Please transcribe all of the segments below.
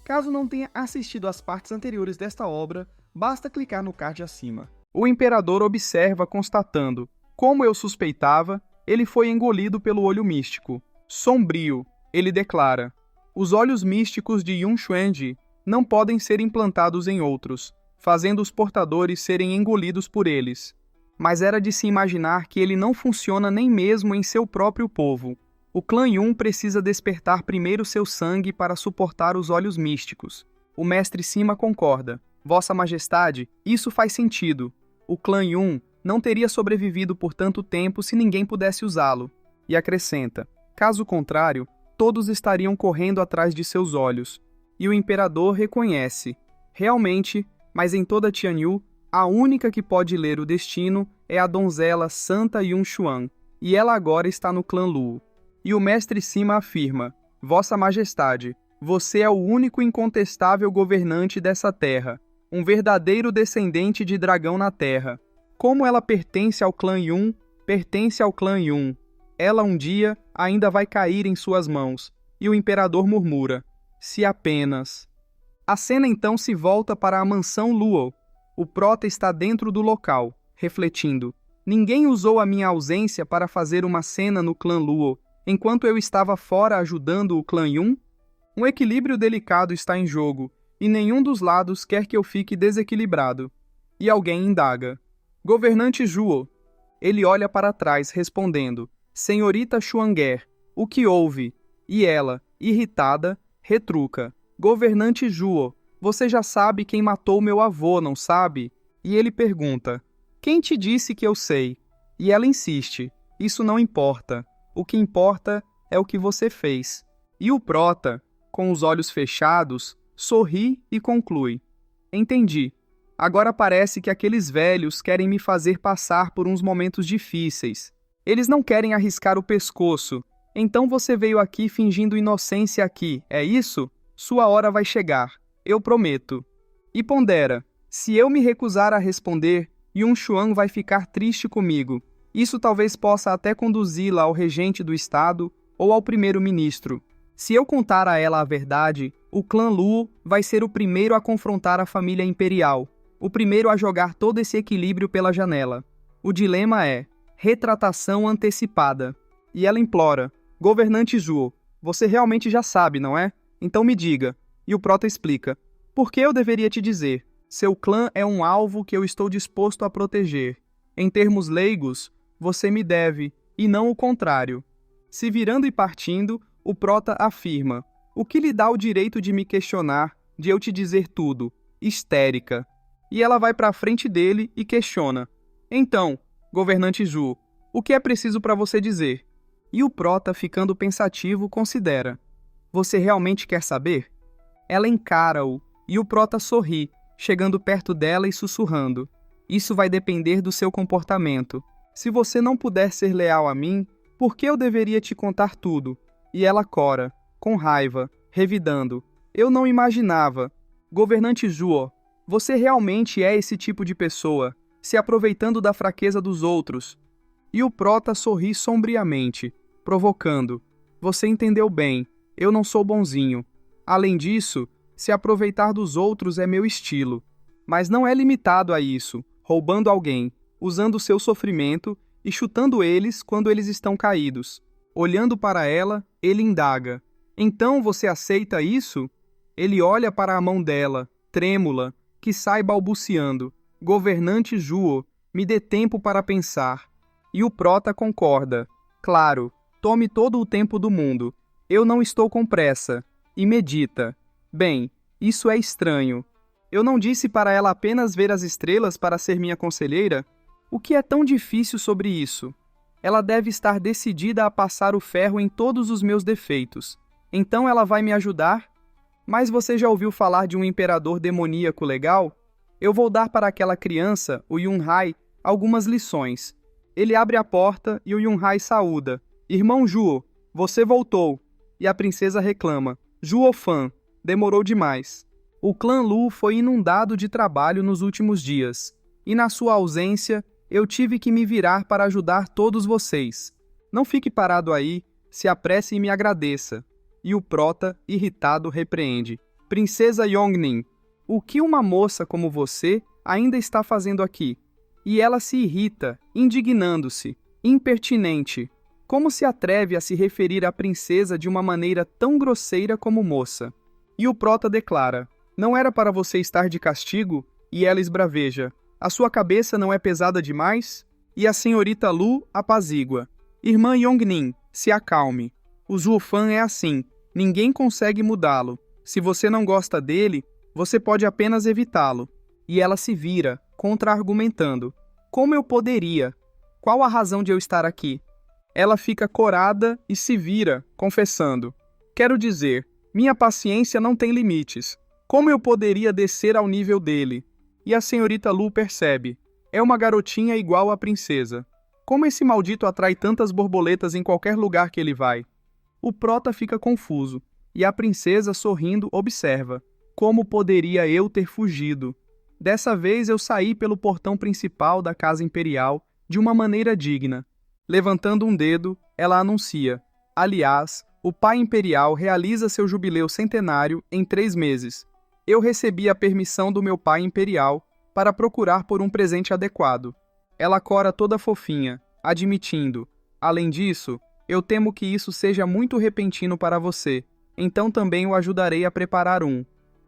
Caso não tenha assistido às partes anteriores desta obra, basta clicar no card acima. O imperador observa constatando: como eu suspeitava, ele foi engolido pelo olho místico. Sombrio, ele declara: os olhos místicos de Yun Xuanji não podem ser implantados em outros, fazendo os portadores serem engolidos por eles. Mas era de se imaginar que ele não funciona nem mesmo em seu próprio povo. O clã Yun precisa despertar primeiro seu sangue para suportar os olhos místicos. O mestre Sima concorda. Vossa Majestade, isso faz sentido. O clã Yun não teria sobrevivido por tanto tempo se ninguém pudesse usá-lo. E acrescenta: caso contrário, todos estariam correndo atrás de seus olhos. E o imperador reconhece: realmente, mas em toda Tianyu, a única que pode ler o destino é a donzela Santa Yun Xuan, e ela agora está no clã Luo. E o mestre Sima afirma: Vossa Majestade, você é o único incontestável governante dessa terra, um verdadeiro descendente de dragão na terra. Como ela pertence ao clã Yun, pertence ao clã Yun. Ela um dia ainda vai cair em suas mãos. E o imperador murmura: se apenas... A cena então se volta para a mansão Luo. O prota está dentro do local, refletindo: ninguém usou a minha ausência para fazer uma cena no clã Luo, enquanto eu estava fora ajudando o clã Yun? Um equilíbrio delicado está em jogo, e nenhum dos lados quer que eu fique desequilibrado. E alguém indaga: governante Zhuo. Ele olha para trás, respondendo: senhorita Xuanger, o que houve? E ela, irritada, retruca: governante Zhuo, você já sabe quem matou meu avô, não sabe? E ele pergunta: quem te disse que eu sei? E ela insiste: isso não importa. O que importa é o que você fez. E o prota, com os olhos fechados, sorri e conclui: entendi. Agora parece que aqueles velhos querem me fazer passar por uns momentos difíceis. Eles não querem arriscar o pescoço. Então você veio aqui fingindo inocência aqui, é isso? Sua hora vai chegar, eu prometo. E pondera: se eu me recusar a responder, Yun Xuan vai ficar triste comigo. Isso talvez possa até conduzi-la ao regente do estado ou ao primeiro-ministro. Se eu contar a ela a verdade, o clã Luo vai ser o primeiro a confrontar a família imperial, o primeiro a jogar todo esse equilíbrio pela janela. O dilema é retratação antecipada. E ela implora: governante Zhuo, você realmente já sabe, não é? Então me diga. E o prota explica: por que eu deveria te dizer? Seu clã é um alvo que eu estou disposto a proteger. Em termos leigos, você me deve, e não o contrário. Se virando e partindo, o prota afirma: o que lhe dá o direito de me questionar, de eu te dizer tudo? Histérica. E ela vai para a frente dele e questiona: então, governante Zhu, o que é preciso para você dizer? E o prota, ficando pensativo, considera: você realmente quer saber? Ela encara-o, e o prota sorri, chegando perto dela e sussurrando: isso vai depender do seu comportamento. Se você não puder ser leal a mim, por que eu deveria te contar tudo? E ela cora, com raiva, revidando: eu não imaginava. Governante Zhuo, você realmente é esse tipo de pessoa, se aproveitando da fraqueza dos outros. E o prota sorri sombriamente, provocando: você entendeu bem, eu não sou bonzinho. Além disso, se aproveitar dos outros é meu estilo. Mas não é limitado a isso, roubando alguém, usando seu sofrimento e chutando eles quando eles estão caídos. Olhando para ela, ele indaga: então você aceita isso? Ele olha para a mão dela, trêmula, que sai balbuciando: governante Zhuo, me dê tempo para pensar. E o prota concorda: claro, tome todo o tempo do mundo. Eu não estou com pressa. E medita: bem, isso é estranho. Eu não disse para ela apenas ver as estrelas para ser minha conselheira? O que é tão difícil sobre isso? Ela deve estar decidida a passar o ferro em todos os meus defeitos. Então ela vai me ajudar? Mas você já ouviu falar de um imperador demoníaco legal? Eu vou dar para aquela criança, o Yunhai, algumas lições. Ele abre a porta e o Yunhai saúda: irmão Zhuo, você voltou. E a princesa reclama: Zhuo Fan, demorou demais. O clã Lu foi inundado de trabalho nos últimos dias, e na sua ausência, eu tive que me virar para ajudar todos vocês. Não fique parado aí, se apresse e me agradeça. E o prota, irritado, repreende: Princesa Yongnin, o que uma moça como você ainda está fazendo aqui? E ela se irrita, indignando-se. Impertinente. Como se atreve a se referir à princesa de uma maneira tão grosseira como moça? E o prota declara: não era para você estar de castigo? E ela esbraveja: a sua cabeça não é pesada demais? E a senhorita Lu apazigua: irmã Yongnin, se acalme. O Zhuofan é assim, ninguém consegue mudá-lo. Se você não gosta dele, você pode apenas evitá-lo. E ela se vira, contra-argumentando: como eu poderia? Qual a razão de eu estar aqui? Ela fica corada e se vira, confessando: quero dizer, minha paciência não tem limites. Como eu poderia descer ao nível dele? E a senhorita Lu percebe: é uma garotinha igual à princesa. Como esse maldito atrai tantas borboletas em qualquer lugar que ele vai? O prota fica confuso, e a princesa, sorrindo, observa: como poderia eu ter fugido? Dessa vez eu saí pelo portão principal da casa imperial de uma maneira digna. Levantando um dedo, ela anuncia: aliás, o pai imperial realiza seu jubileu centenário em 3 meses. Eu recebi a permissão do meu pai imperial para procurar por um presente adequado. Ela cora toda fofinha, admitindo: além disso, eu temo que isso seja muito repentino para você, então também o ajudarei a preparar um.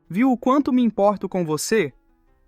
Viu o quanto me importo com você?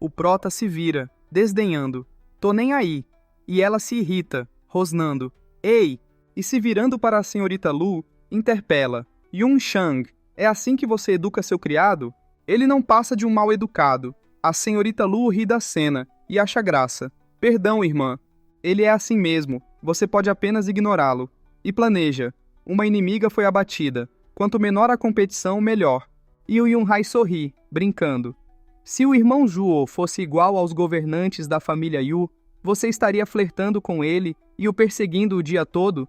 O prota se vira, desdenhando: tô nem aí. E ela se irrita, rosnando: ei! E se virando para a senhorita Lu, interpela: Yun Shang, é assim que você educa seu criado? Ele não passa de um mal educado. A senhorita Lu ri da cena e acha graça. Perdão, irmã. Ele é assim mesmo, você pode apenas ignorá-lo. E planeja: uma inimiga foi abatida. Quanto menor a competição, melhor. E o Yunhai sorri, brincando: se o irmão Zhuo fosse igual aos governantes da família Yu, você estaria flertando com ele e o perseguindo o dia todo?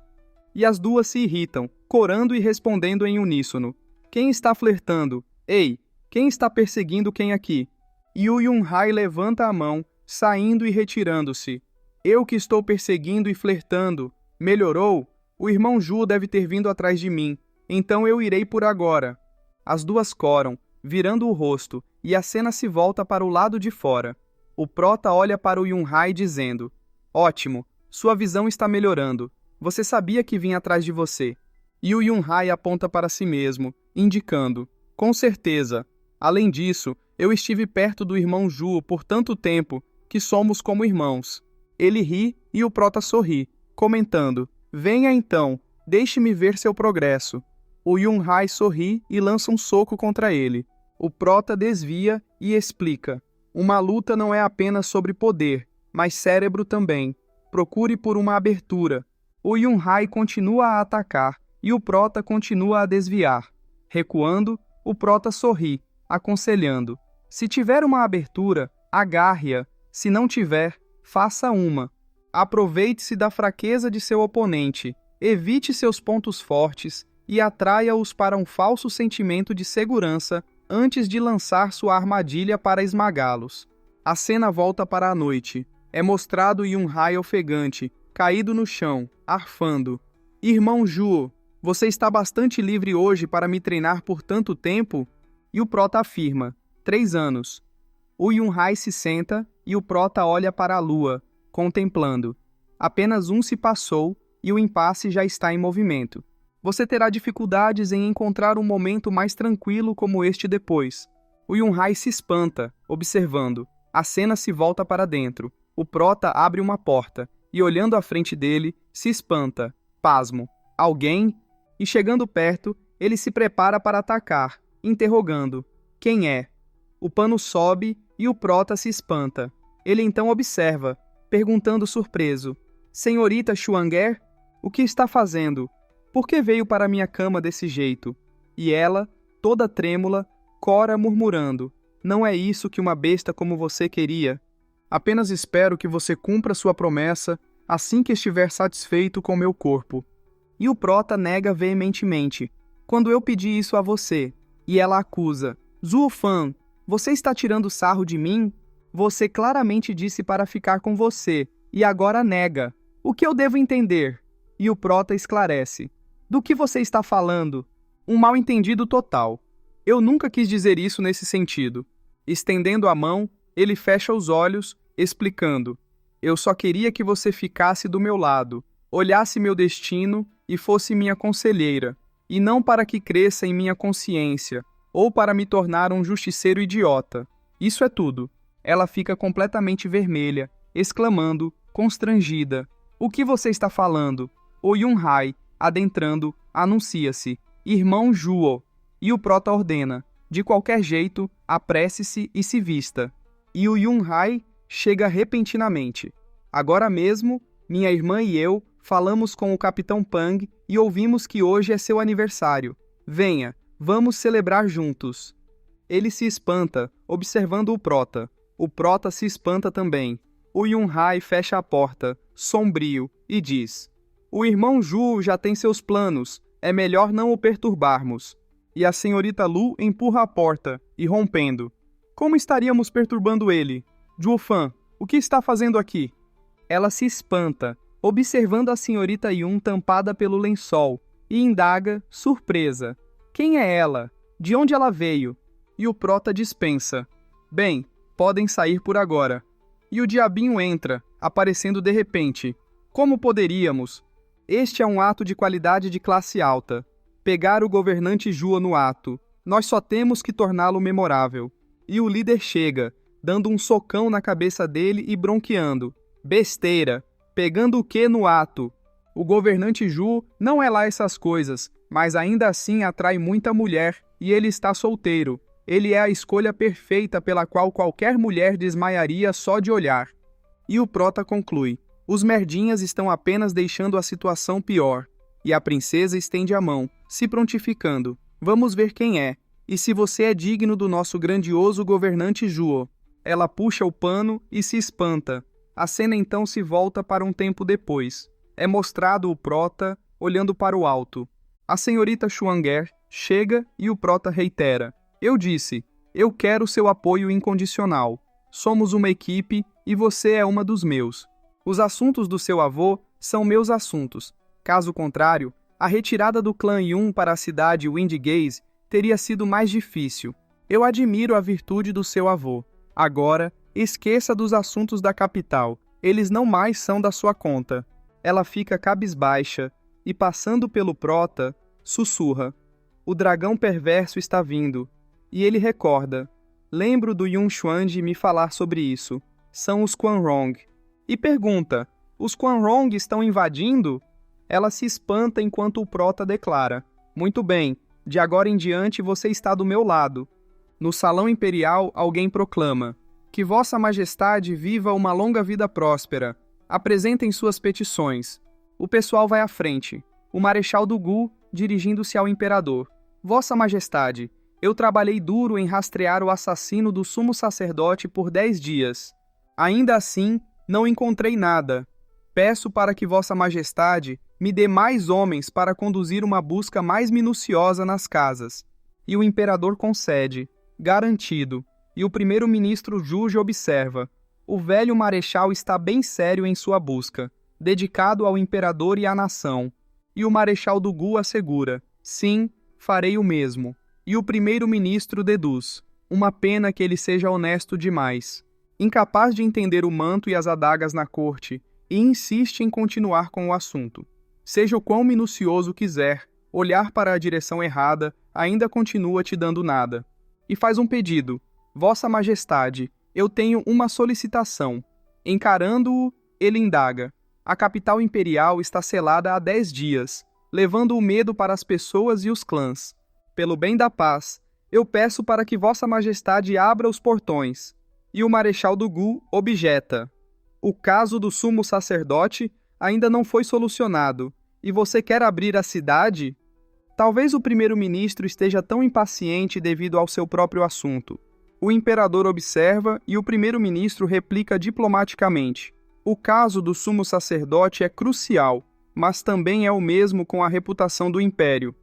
E as duas se irritam, corando e respondendo em uníssono: quem está flertando? Ei, quem está perseguindo quem aqui? E o Yunhai levanta a mão, saindo e retirando-se: eu que estou perseguindo e flertando. Melhorou? O irmão Zhu deve ter vindo atrás de mim, então eu irei por agora. As duas coram, virando o rosto, e a cena se volta para o lado de fora. O prota olha para o Yunhai dizendo: ótimo, sua visão está melhorando. Você sabia que vim atrás de você. E o Yunhai aponta para si mesmo, indicando: com certeza. Além disso, eu estive perto do irmão Zhu por tanto tempo que somos como irmãos. Ele ri e o prota sorri, comentando: venha então, deixe-me ver seu progresso. O Yunhai sorri e lança um soco contra ele. O prota desvia e explica: uma luta não é apenas sobre poder, mas cérebro também. Procure por uma abertura. O Yunhai continua a atacar e o prota continua a desviar. Recuando, o prota sorri, aconselhando: se tiver uma abertura, agarre-a. Se não tiver, faça uma. Aproveite-se da fraqueza de seu oponente, evite seus pontos fortes e atraia-os para um falso sentimento de segurança antes de lançar sua armadilha para esmagá-los. A cena volta para a noite. É mostrado Yunhai ofegante, caído no chão, arfando: irmão Zhuo, você está bastante livre hoje para me treinar por tanto tempo? E o prota afirma: 3 anos. O Yunhai se senta e o prota olha para a lua, contemplando. Apenas um se passou e o impasse já está em movimento. Você terá dificuldades em encontrar um momento mais tranquilo como este depois. O Yunhai se espanta, observando. A cena se volta para dentro. O prota abre uma porta e, olhando à frente dele, se espanta. Pasmo. Alguém? E chegando perto, ele se prepara para atacar, interrogando: quem é? O pano sobe e o prota se espanta. Ele então observa, perguntando surpreso: senhorita Xuanger, o que está fazendo? Por que veio para minha cama desse jeito? E ela, toda trêmula, cora murmurando: não é isso que uma besta como você queria. Apenas espero que você cumpra sua promessa assim que estiver satisfeito com meu corpo. E o prota nega veementemente: quando eu pedi isso a você? E ela acusa: Zhuofan, você está tirando sarro de mim? Você claramente disse para ficar com você, e agora nega. O que eu devo entender? E o prota esclarece: do que você está falando? Um mal-entendido total. Eu nunca quis dizer isso nesse sentido. Estendendo a mão, ele fecha os olhos, explicando: eu só queria que você ficasse do meu lado, olhasse meu destino e fosse minha conselheira, e não para que cresça em minha consciência, ou para me tornar um justiceiro idiota. Isso é tudo. Ela fica completamente vermelha, exclamando, constrangida: o que você está falando? O Yun-hai, adentrando, anuncia-se: irmão Juo. E o prota ordena: de qualquer jeito, apresse-se e se vista. E o Yun-hai chega repentinamente. Agora mesmo, minha irmã e eu falamos com o Capitão Pang e ouvimos que hoje é seu aniversário. Venha, vamos celebrar juntos. Ele se espanta, observando o prota. O prota se espanta também. O Yun-hai fecha a porta, sombrio, e diz: o irmão Ju já tem seus planos, é melhor não o perturbarmos. E a senhorita Lu empurra a porta, irrompendo: como estaríamos perturbando ele? Juofan, o que está fazendo aqui? Ela se espanta, observando a senhorita Yun tampada pelo lençol, e indaga, surpresa: quem é ela? De onde ela veio? E o prota dispensa: bem, podem sair por agora. E o diabinho entra, aparecendo de repente: como poderíamos? Este é um ato de qualidade de classe alta. Pegar o governante Jua no ato. Nós só temos que torná-lo memorável. E o líder chega, dando um socão na cabeça dele e bronqueando: besteira! Pegando o que no ato? O governante Ju não é lá essas coisas, mas ainda assim atrai muita mulher, e ele está solteiro. Ele é a escolha perfeita pela qual qualquer mulher desmaiaria só de olhar. E o prota conclui: os merdinhas estão apenas deixando a situação pior. E a princesa estende a mão, se prontificando: vamos ver quem é, e se você é digno do nosso grandioso governante Juo. Ela puxa o pano e se espanta. A cena então se volta para um tempo depois. É mostrado o prota olhando para o alto. A senhorita Xuanger chega e o prota reitera: eu disse, eu quero seu apoio incondicional. Somos uma equipe e você é uma dos meus. Os assuntos do seu avô são meus assuntos. Caso contrário, a retirada do clã Yun para a cidade Windgaze teria sido mais difícil. Eu admiro a virtude do seu avô. Agora, esqueça dos assuntos da capital. Eles não mais são da sua conta. Ela fica cabisbaixa e, passando pelo prota, sussurra: o dragão perverso está vindo. E ele recorda: lembro do Yun Xuan me falar sobre isso. São os Quanrong. E pergunta: os Quanrong estão invadindo? Ela se espanta enquanto o prota declara: muito bem, de agora em diante você está do meu lado. No salão imperial, alguém proclama: que Vossa Majestade viva uma longa vida próspera. Apresentem suas petições. O pessoal vai à frente. O Marechal do Gu, dirigindo-se ao imperador: Vossa Majestade, eu trabalhei duro em rastrear o assassino do sumo sacerdote por 10 dias. Ainda assim, não encontrei nada. Peço para que Vossa Majestade me dê mais homens para conduzir uma busca mais minuciosa nas casas. E o imperador concede: garantido. E o primeiro-ministro Juge observa: o velho marechal está bem sério em sua busca, dedicado ao imperador e à nação. E o marechal do Gu assegura: sim, farei o mesmo. E o primeiro-ministro deduz: uma pena que ele seja honesto demais. Incapaz de entender o manto e as adagas na corte, e insiste em continuar com o assunto. Seja o quão minucioso quiser, olhar para a direção errada ainda continua te dando nada. E faz um pedido: Vossa Majestade, eu tenho uma solicitação. Encarando-o, ele indaga: a capital imperial está selada há 10 dias, levando o medo para as pessoas e os clãs. Pelo bem da paz, eu peço para que Vossa Majestade abra os portões. E o Marechal do Gu objeta: o caso do sumo sacerdote ainda não foi solucionado, e você quer abrir a cidade? Talvez o primeiro-ministro esteja tão impaciente devido ao seu próprio assunto. O imperador observa e o primeiro-ministro replica diplomaticamente: o caso do sumo sacerdote é crucial, mas também é o mesmo com a reputação do império.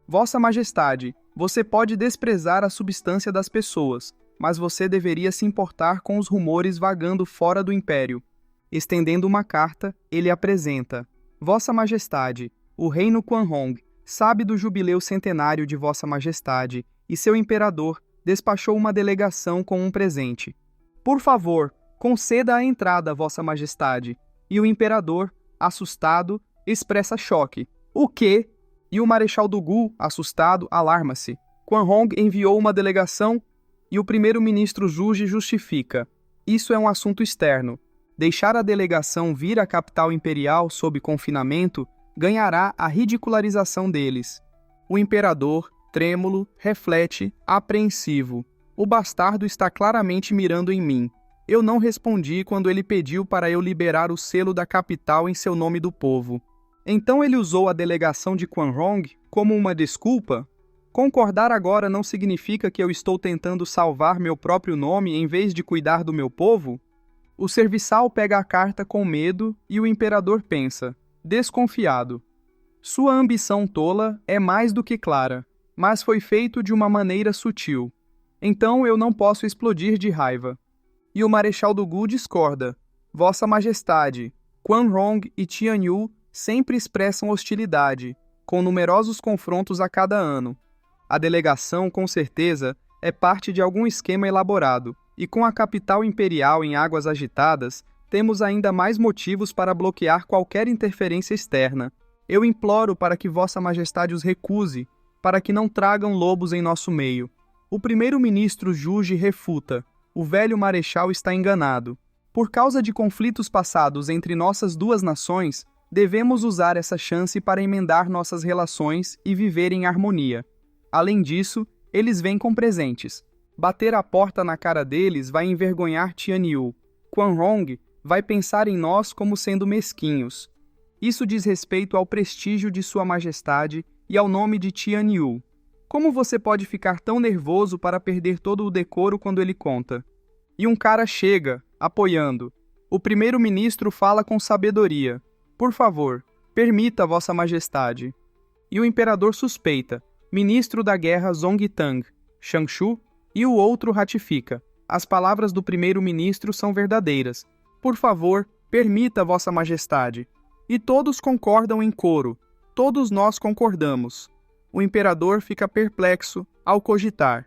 Vossa Majestade, você pode desprezar a substância das pessoas, mas você deveria se importar com os rumores vagando fora do império. Estendendo uma carta, ele apresenta: Vossa Majestade, o reino Quanhong sabe do jubileu centenário de Vossa Majestade e seu imperador despachou uma delegação com um presente. Por favor, conceda a entrada, Vossa Majestade. E o imperador, assustado, expressa choque. O quê? E o Marechal Dugu, assustado, alarma-se. Quan Hong enviou uma delegação e o primeiro-ministro Juji justifica. Isso é um assunto externo. Deixar a delegação vir à capital imperial sob confinamento ganhará a ridicularização deles. O imperador, trêmulo, reflete, apreensivo. O bastardo está claramente mirando em mim. Eu não respondi quando ele pediu para eu liberar o selo da capital em seu nome do povo. Então ele usou a delegação de Quan Hong como uma desculpa? Concordar agora não significa que eu estou tentando salvar meu próprio nome em vez de cuidar do meu povo? O serviçal pega a carta com medo e o imperador pensa, desconfiado. Sua ambição tola é mais do que clara, mas foi feito de uma maneira sutil. Então eu não posso explodir de raiva. E o Marechal Dugu discorda. Vossa Majestade, Quan Hong e Tian Yu sempre expressam hostilidade, com numerosos confrontos a cada ano. A delegação, com certeza, é parte de algum esquema elaborado, e com a capital imperial em águas agitadas, temos ainda mais motivos para bloquear qualquer interferência externa. Eu imploro para que Vossa Majestade os recuse, para que não tragam lobos em nosso meio. O primeiro-ministro Juji refuta. O velho marechal está enganado. Por causa de conflitos passados entre nossas duas nações, devemos usar essa chance para emendar nossas relações e viver em harmonia. Além disso, eles vêm com presentes. Bater a porta na cara deles vai envergonhar Tian Yu. Quan Hong vai pensar em nós como sendo mesquinhos. Isso diz respeito ao prestígio de Sua Majestade e ao nome de Tian Yu. Como você pode ficar tão nervoso para perder todo o decoro quando ele conta? E um cara chega, apoiando. O primeiro-ministro fala com sabedoria. Por favor, permita, Vossa Majestade. E o imperador suspeita. Ministro da Guerra Zongtang, Changshu, e o outro ratifica. As palavras do primeiro-ministro são verdadeiras. Por favor, permita, Vossa Majestade. E todos concordam em coro. Todos nós concordamos. O imperador fica perplexo ao cogitar.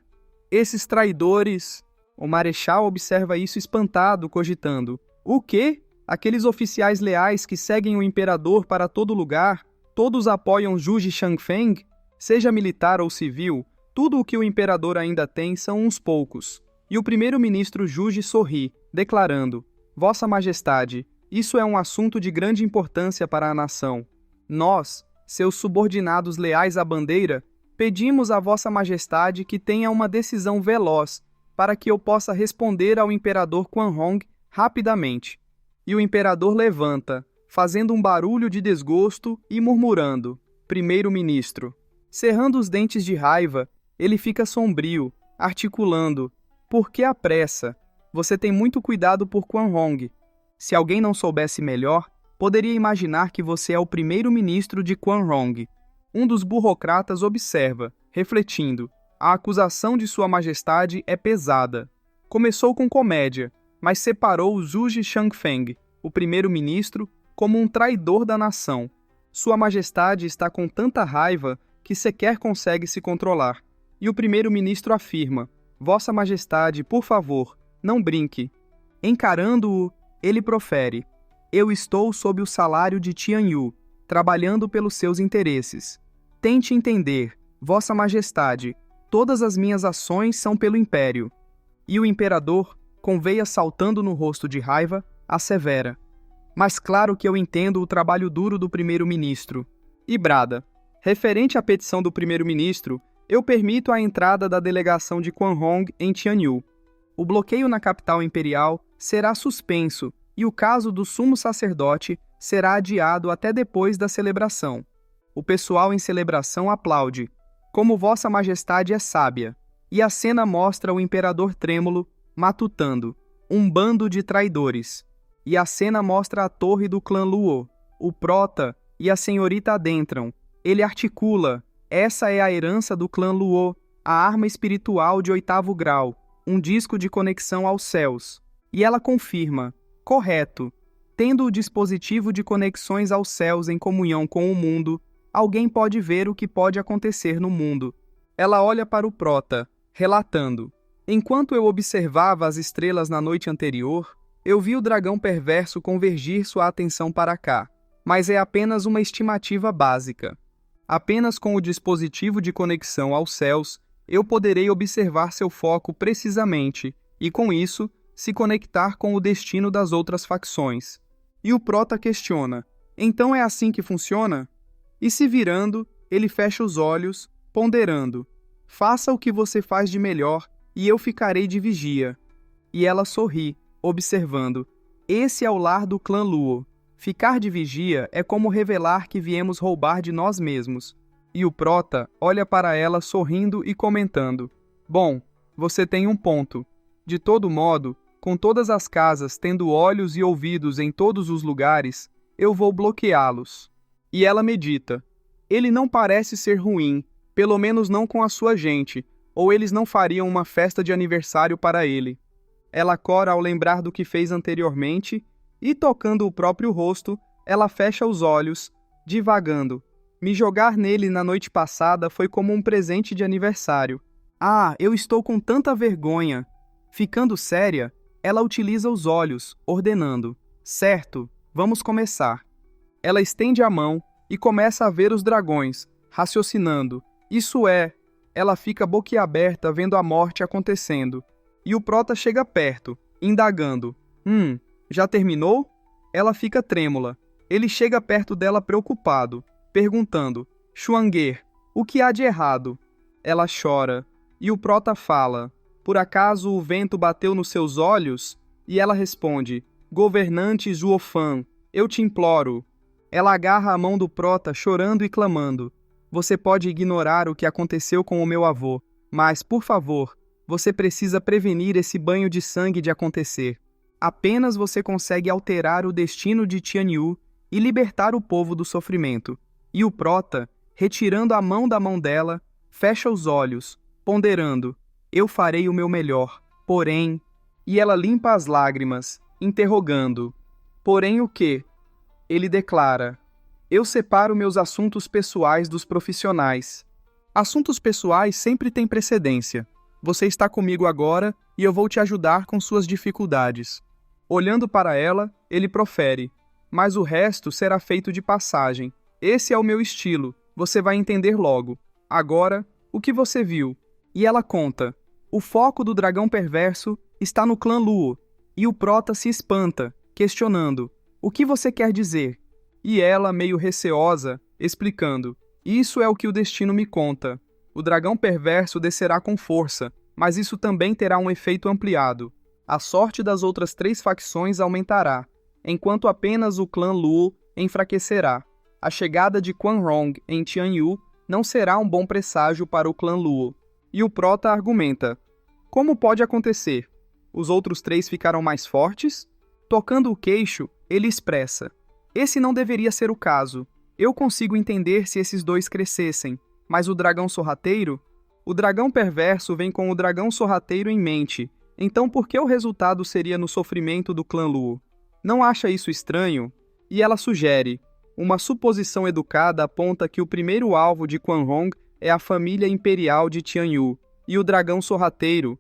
Esses traidores... O marechal observa isso espantado, cogitando. O quê? Aqueles oficiais leais que seguem o imperador para todo lugar, todos apoiam Juji Shangfeng? Seja militar ou civil, tudo o que o imperador ainda tem são uns poucos. E o primeiro-ministro Juji sorri, declarando, Vossa Majestade, isso é um assunto de grande importância para a nação. Nós, seus subordinados leais à bandeira, pedimos a Vossa Majestade que tenha uma decisão veloz para que eu possa responder ao imperador Quan Hong rapidamente. E o imperador levanta, fazendo um barulho de desgosto e murmurando, primeiro-ministro. Cerrando os dentes de raiva, ele fica sombrio, articulando, por que a pressa? Você tem muito cuidado por Quan Hong. Se alguém não soubesse melhor, poderia imaginar que você é o primeiro-ministro de Quan Hong. Um dos burocratas observa, refletindo. A acusação de Sua Majestade é pesada. Começou com comédia, mas separou Juji Shangfeng, o primeiro-ministro, como um traidor da nação. Sua Majestade está com tanta raiva que sequer consegue se controlar. E o primeiro-ministro afirma, Vossa Majestade, por favor, não brinque. Encarando-o, ele profere, eu estou sob o salário de Tian Yu, trabalhando pelos seus interesses. Tente entender, Vossa Majestade, todas as minhas ações são pelo Império. E o imperador, com veias saltando no rosto de raiva, assevera. Mas claro que eu entendo o trabalho duro do primeiro-ministro. E brada. Referente à petição do primeiro-ministro, eu permito a entrada da delegação de Quan Hong em Tian Yu. O bloqueio na capital imperial será suspenso e o caso do sumo sacerdote será adiado até depois da celebração. O pessoal em celebração aplaude. Como Vossa Majestade é sábia. E a cena mostra o imperador trêmulo, matutando, um bando de traidores. E a cena mostra a torre do clã Luo. O prota e a senhorita adentram. Ele articula, essa é a herança do clã Luo, a arma espiritual de 8º grau, um disco de conexão aos céus. E ela confirma, correto, tendo o dispositivo de conexões aos céus em comunhão com o mundo, alguém pode ver o que pode acontecer no mundo. Ela olha para o Prota, relatando: enquanto eu observava as estrelas na noite anterior, eu vi o dragão perverso convergir sua atenção para cá, mas é apenas uma estimativa básica. Apenas com o dispositivo de conexão aos céus, eu poderei observar seu foco precisamente e, com isso, se conectar com o destino das outras facções. E o Prota questiona: então é assim que funciona? E se virando, ele fecha os olhos, ponderando: faça o que você faz de melhor e eu ficarei de vigia. E ela sorri, observando: esse é o lar do clã Luo. Ficar de vigia é como revelar que viemos roubar de nós mesmos. E o Prota olha para ela sorrindo e comentando: bom, você tem um ponto. De todo modo, com todas as casas tendo olhos e ouvidos em todos os lugares, eu vou bloqueá-los. E ela medita: ele não parece ser ruim, pelo menos não com a sua gente, ou eles não fariam uma festa de aniversário para ele. Ela cora ao lembrar do que fez anteriormente, e tocando o próprio rosto, ela fecha os olhos, divagando: me jogar nele na noite passada foi como um presente de aniversário. Ah, eu estou com tanta vergonha. Ficando séria, ela utiliza os olhos, ordenando: certo, vamos começar. Ela estende a mão e começa a ver os dragões, raciocinando: isso é. Ela fica boquiaberta vendo a morte acontecendo. E o Prota chega perto, indagando: já terminou? Ela fica trêmula. Ele chega perto dela preocupado, perguntando: Xuanguer, o que há de errado? Ela chora, e o Prota fala: por acaso o vento bateu nos seus olhos? E ela responde: governante Zuofan, eu te imploro. Ela agarra a mão do Prota chorando e clamando: você pode ignorar o que aconteceu com o meu avô, mas, por favor, você precisa prevenir esse banho de sangue de acontecer. Apenas você consegue alterar o destino de Tianyu e libertar o povo do sofrimento. E o Prota, retirando a mão da mão dela, fecha os olhos, ponderando: eu farei o meu melhor, porém... E ela limpa as lágrimas, interrogando: porém o quê? Ele declara: eu separo meus assuntos pessoais dos profissionais. Assuntos pessoais sempre têm precedência. Você está comigo agora e eu vou te ajudar com suas dificuldades. Olhando para ela, ele profere: mas o resto será feito de passagem. Esse é o meu estilo, você vai entender logo. Agora, o que você viu? E ela conta: o foco do dragão perverso está no clã Luo. E o Prota se espanta, questionando: o que você quer dizer? E ela, meio receosa, explicando: isso é o que o destino me conta. O dragão perverso descerá com força, mas isso também terá um efeito ampliado. A sorte das outras 3 facções aumentará, enquanto apenas o clã Luo enfraquecerá. A chegada de Quan Rong em Tianyu não será um bom presságio para o clã Luo. E o Prota argumenta: como pode acontecer? Os outros 3 ficaram mais fortes? Tocando o queixo, ele expressa: esse não deveria ser o caso. Eu consigo entender se esses 2 crescessem, mas o dragão sorrateiro? O dragão perverso vem com o dragão sorrateiro em mente, então por que o resultado seria no sofrimento do clã Luo? Não acha isso estranho? E ela sugere: uma suposição educada aponta que o primeiro alvo de Quan Rong é a família imperial de Tianyu, e o dragão sorrateiro.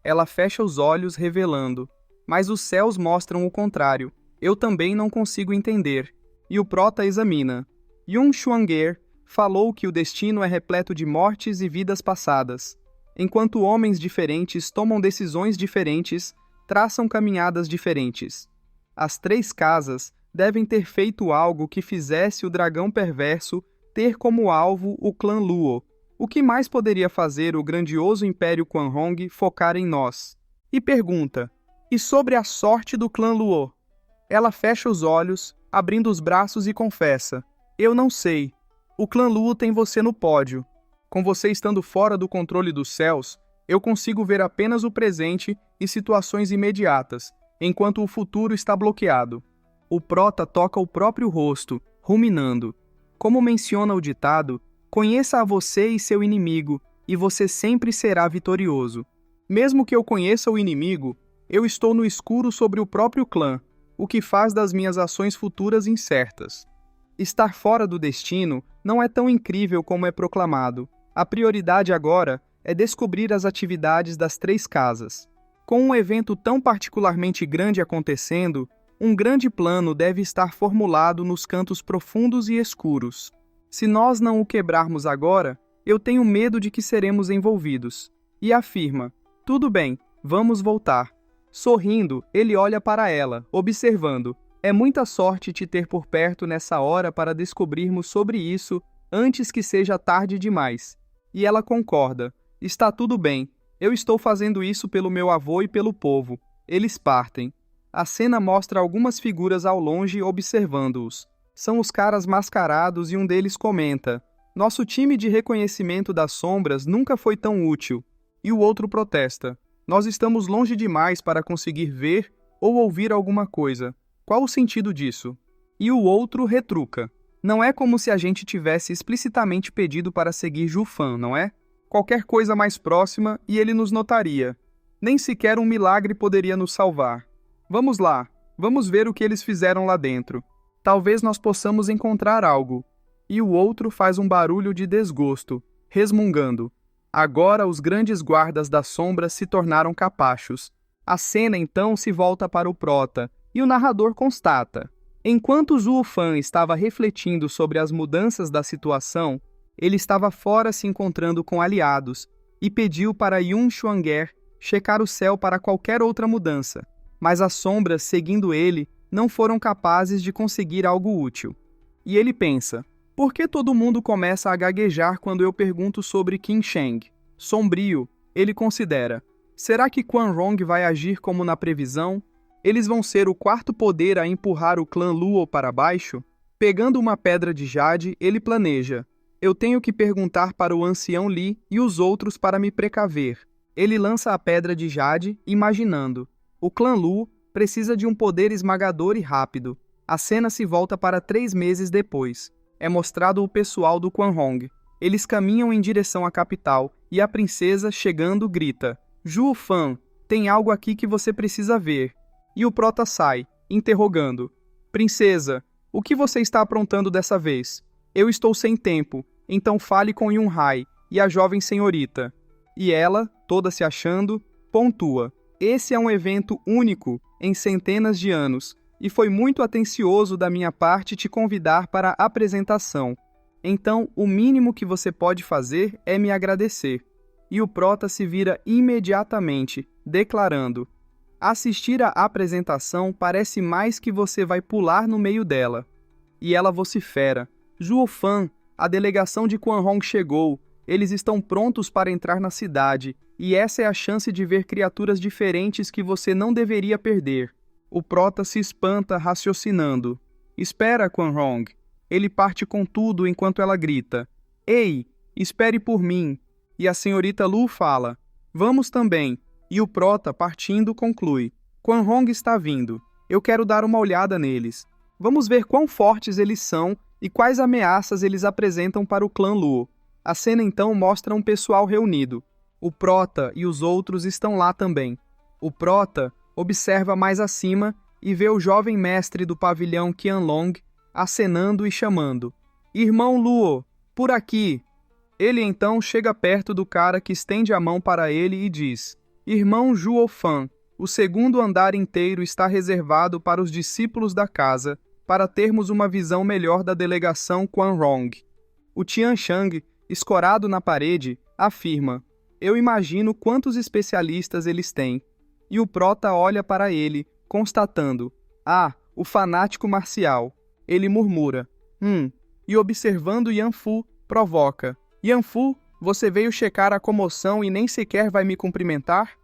Ela fecha os olhos, revelando: mas os céus mostram o contrário. Eu também não consigo entender. E o Prota examina: Yun Xuanguer falou que o destino é repleto de mortes e vidas passadas. Enquanto homens diferentes tomam decisões diferentes, traçam caminhadas diferentes. As 3 casas devem ter feito algo que fizesse o dragão perverso ter como alvo o clã Luo. O que mais poderia fazer o grandioso Império Quan Rong focar em nós? E pergunta: e sobre a sorte do clã Luo? Ela fecha os olhos, abrindo os braços e confessa: eu não sei. O clã Luo tem você no pódio. Com você estando fora do controle dos céus, eu consigo ver apenas o presente e situações imediatas, enquanto o futuro está bloqueado. O Prota toca o próprio rosto, ruminando: como menciona o ditado, conheça a você e seu inimigo, e você sempre será vitorioso. Mesmo que eu conheça o inimigo, eu estou no escuro sobre o próprio clã, o que faz das minhas ações futuras incertas. Estar fora do destino não é tão incrível como é proclamado. A prioridade agora é descobrir as atividades das 3 casas. Com um evento tão particularmente grande acontecendo, um grande plano deve estar formulado nos cantos profundos e escuros. Se nós não o quebrarmos agora, eu tenho medo de que seremos envolvidos. E afirma: tudo bem, vamos voltar. Sorrindo, ele olha para ela, observando: é muita sorte te ter por perto nessa hora para descobrirmos sobre isso antes que seja tarde demais. E ela concorda: está tudo bem, eu estou fazendo isso pelo meu avô e pelo povo. Eles partem. A cena mostra algumas figuras ao longe observando-os. São os caras mascarados e um deles comenta: nosso time de reconhecimento das sombras nunca foi tão útil. E o outro protesta: nós estamos longe demais para conseguir ver ou ouvir alguma coisa. Qual o sentido disso? E o outro retruca: não é como se a gente tivesse explicitamente pedido para seguir Jufan, não é? Qualquer coisa mais próxima e ele nos notaria. Nem sequer um milagre poderia nos salvar. Vamos lá, vamos ver o que eles fizeram lá dentro. Talvez nós possamos encontrar algo. E o outro faz um barulho de desgosto, resmungando: agora os grandes guardas das sombras se tornaram capachos. A cena então se volta para o prota, e o narrador constata: enquanto Zhuo Fan estava refletindo sobre as mudanças da situação, ele estava fora se encontrando com aliados, e pediu para Yun Xuanger checar o céu para qualquer outra mudança. Mas as sombras, seguindo ele, não foram capazes de conseguir algo útil. E ele pensa: por que todo mundo começa a gaguejar quando eu pergunto sobre Qin Sheng? Sombrio, ele considera: será que Quan Rong vai agir como na previsão? Eles vão ser o 4º poder a empurrar o clã Luo para baixo? Pegando uma pedra de jade, ele planeja: eu tenho que perguntar para o ancião Li e os outros para me precaver. Ele lança a pedra de jade, imaginando: o clã Lu precisa de um poder esmagador e rápido. A cena se volta para 3 meses depois. É mostrado o pessoal do Quan Hong. Eles caminham em direção à capital e a princesa, chegando, grita: Zhuo Fan, tem algo aqui que você precisa ver. E o prota sai, interrogando: princesa, o que você está aprontando dessa vez? Eu estou sem tempo, então fale com Yun Hai e a jovem senhorita. E ela, toda se achando, pontua: esse é um evento único em centenas de anos, e foi muito atencioso da minha parte te convidar para a apresentação. Então, o mínimo que você pode fazer é me agradecer. E o prota se vira imediatamente, declarando: assistir à apresentação parece mais que você vai pular no meio dela. E ela vocifera: Zhuo Fan, a delegação de Quan Hong chegou. Eles estão prontos para entrar na cidade, e essa é a chance de ver criaturas diferentes que você não deveria perder. O prota se espanta, raciocinando: espera, Quan Hong. Ele parte com tudo enquanto ela grita: ei, espere por mim. E a senhorita Lu fala: vamos também. E o prota, partindo, conclui: Quan Hong está vindo. Eu quero dar uma olhada neles. Vamos ver quão fortes eles são e quais ameaças eles apresentam para o clã Luo. A cena então mostra um pessoal reunido. O prota e os outros estão lá também. O prota observa mais acima e vê o jovem mestre do pavilhão Qianlong acenando e chamando: irmão Luo, por aqui! Ele então chega perto do cara que estende a mão para ele e diz: irmão Zhuo Fan, o 2º andar inteiro está reservado para os discípulos da casa, para termos uma visão melhor da delegação Quan Rong. O Tian Shang, escorado na parede, afirma: eu imagino quantos especialistas eles têm. E o prota olha para ele, constatando: ah, o fanático marcial. Ele murmura: e observando Yanfu, provoca: Yanfu, você veio checar a comoção e nem sequer vai me cumprimentar?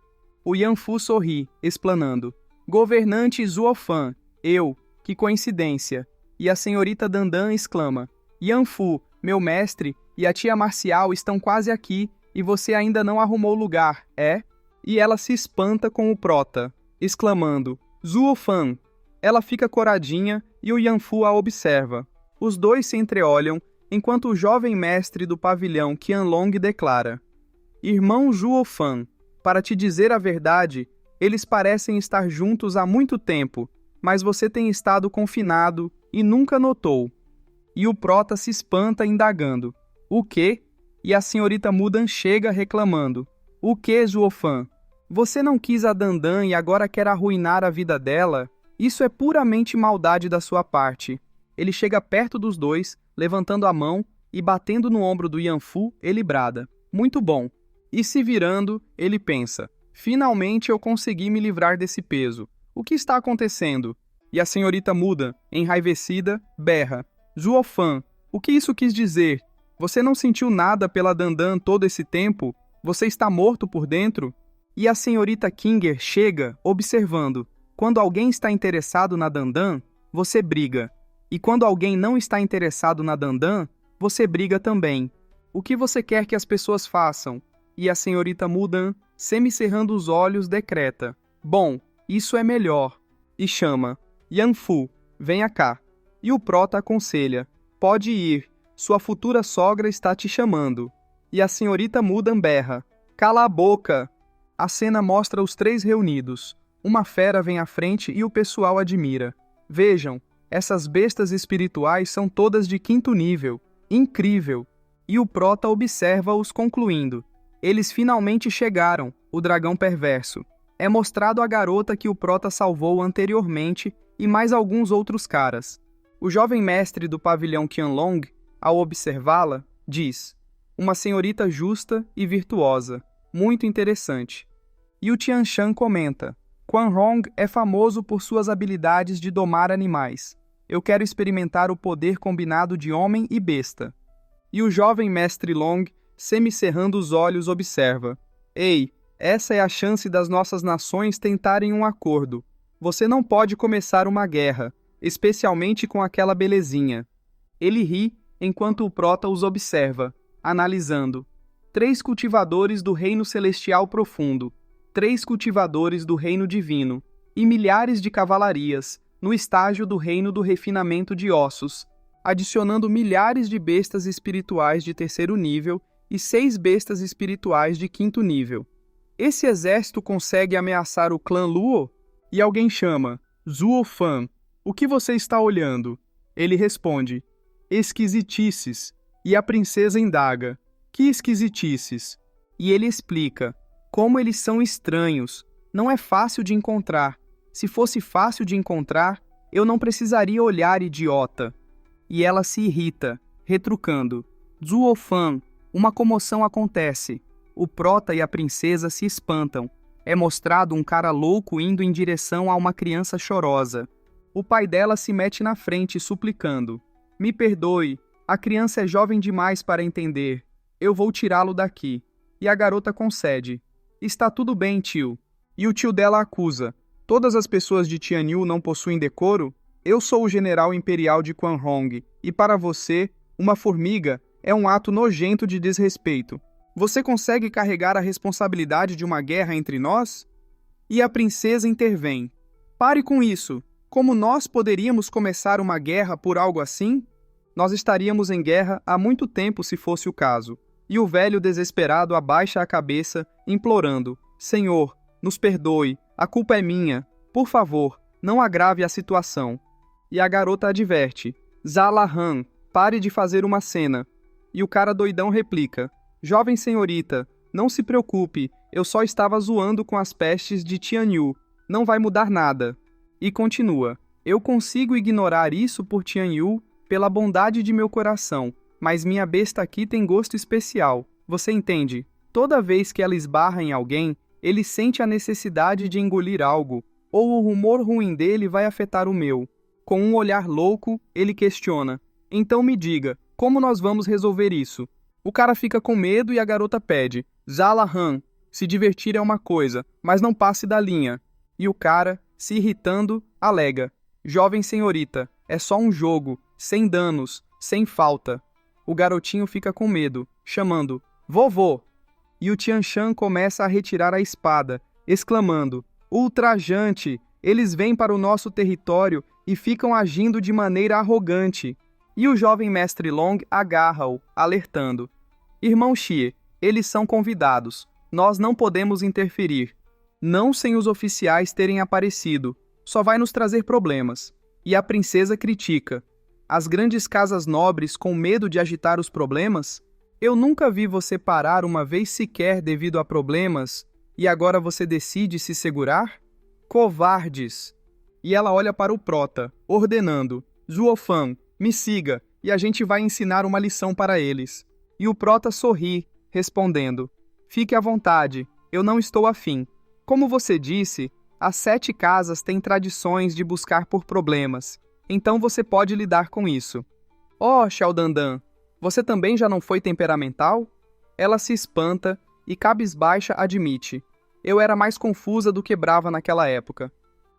O Yanfu sorri, explanando: governante Zhuo Fan, eu, que coincidência. E a senhorita Dandan exclama: Yanfu, meu mestre, e a tia Marcial estão quase aqui, e você ainda não arrumou lugar, é? E ela se espanta com o prota, exclamando: Zhuo Fan. Ela fica coradinha e o Yanfu a observa. Os dois se entreolham, enquanto o jovem mestre do pavilhão Qianlong declara: irmão Zhuo Fan, para te dizer a verdade, eles parecem estar juntos há muito tempo, mas você tem estado confinado e nunca notou. E o prota se espanta indagando: o quê? e a senhorita Mudan chega reclamando. O que, Zuofan? Você não quis a Dandan e agora quer arruinar a vida dela? Isso é puramente maldade da sua parte. Ele chega perto dos dois, levantando a mão e batendo no ombro do Yanfu, ele brada. Muito bom. E se virando, ele pensa. Finalmente eu consegui me livrar desse peso. O que está acontecendo? E a senhorita Mudan, enraivecida, berra. Zuofan, o que isso quis dizer? Você não sentiu nada pela Dandan todo esse tempo? Você está morto por dentro? E a senhorita Kinger chega, observando. Quando alguém está interessado na Dandan, você briga. E quando alguém não está interessado na Dandan, você briga também. O que você quer que as pessoas façam? E a senhorita Mudan, semicerrando os olhos, decreta. Bom, isso é melhor. E chama. Yanfu, venha cá. E o prota aconselha. Pode ir. Sua futura sogra está te chamando. E a senhorita Mudan berra. Cala a boca! A cena mostra os três reunidos. Uma fera vem à frente e o pessoal admira. Vejam, essas bestas espirituais são todas de 5º nível. Incrível! E o prota observa-os concluindo. Eles finalmente chegaram, o dragão perverso. É mostrado a garota que o prota salvou anteriormente e mais alguns outros caras. O jovem mestre do pavilhão Qianlong, ao observá-la, diz: uma senhorita justa e virtuosa, muito interessante. E o Tianshan comenta: Quanhong é famoso por suas habilidades de domar animais. Eu quero experimentar o poder combinado de homem e besta. E o jovem mestre Long, semicerrando os olhos, observa: Ei, essa é a chance das nossas nações tentarem um acordo. Você não pode começar uma guerra, especialmente com aquela belezinha. Ele ri enquanto o prota os observa, analisando. 3 cultivadores do reino celestial profundo, 3 cultivadores do reino divino, e milhares de cavalarias, no estágio do reino do refinamento de ossos, adicionando milhares de bestas espirituais de 3º nível e 6 bestas espirituais de 5º nível. Esse exército consegue ameaçar o clã Luo? E alguém chama, Zuofan, o que você está olhando? Ele responde, esquisitices, e a princesa indaga, que esquisitices? E ele explica, como eles são estranhos, não é fácil de encontrar. Se fosse fácil de encontrar, eu não precisaria olhar, idiota. E ela se irrita, retrucando, Zuofan, uma comoção acontece. O prota e a princesa se espantam. É mostrado um cara louco indo em direção a uma criança chorosa. O pai dela se mete na frente, suplicando. Me perdoe, a criança é jovem demais para entender. Eu vou tirá-lo daqui. E a garota concede. Está tudo bem, tio. E o tio dela acusa. Todas as pessoas de Tianyu não possuem decoro? Eu sou o general imperial de Quanhong, e para você, uma formiga é um ato nojento de desrespeito. Você consegue carregar a responsabilidade de uma guerra entre nós? E a princesa intervém. Pare com isso. Como nós poderíamos começar uma guerra por algo assim? Nós estaríamos em guerra há muito tempo se fosse o caso. E o velho desesperado abaixa a cabeça, implorando, Senhor, nos perdoe, a culpa é minha. Por favor, não agrave a situação. E a garota adverte, Zalahan, pare de fazer uma cena. E o cara doidão replica, Jovem senhorita, não se preocupe, eu só estava zoando com as pestes de Tianyu, não vai mudar nada. E continua, eu consigo ignorar isso por Tianyu, pela bondade de meu coração, mas minha besta aqui tem gosto especial, você entende? Toda vez que ela esbarra em alguém, ele sente a necessidade de engolir algo, ou o rumor ruim dele vai afetar o meu. Com um olhar louco, ele questiona, então me diga, como nós vamos resolver isso? O cara fica com medo e a garota pede, Zalahan, se divertir é uma coisa, mas não passe da linha. E o cara, se irritando, alega, Jovem senhorita, é só um jogo, sem danos, sem falta. O garotinho fica com medo, chamando, Vovô! E o Tianshan começa a retirar a espada, exclamando, Ultrajante! Eles vêm para o nosso território e ficam agindo de maneira arrogante. E o jovem mestre Long agarra-o, alertando. Irmão Xie, eles são convidados. Nós não podemos interferir. Não sem os oficiais terem aparecido. Só vai nos trazer problemas. E a princesa critica. As grandes casas nobres com medo de agitar os problemas? Eu nunca vi você parar uma vez sequer devido a problemas, e agora você decide se segurar? Covardes! E ela olha para o prota, ordenando: Zuofan, me siga, e a gente vai ensinar uma lição para eles. E o prota sorri, respondendo: Fique à vontade, eu não estou afim. Como você disse, as 7 casas têm tradições de buscar por problemas, então você pode lidar com isso. Oh, Xiaodandan, você também já não foi temperamental? Ela se espanta e, cabisbaixa, admite: Eu era mais confusa do que brava naquela época.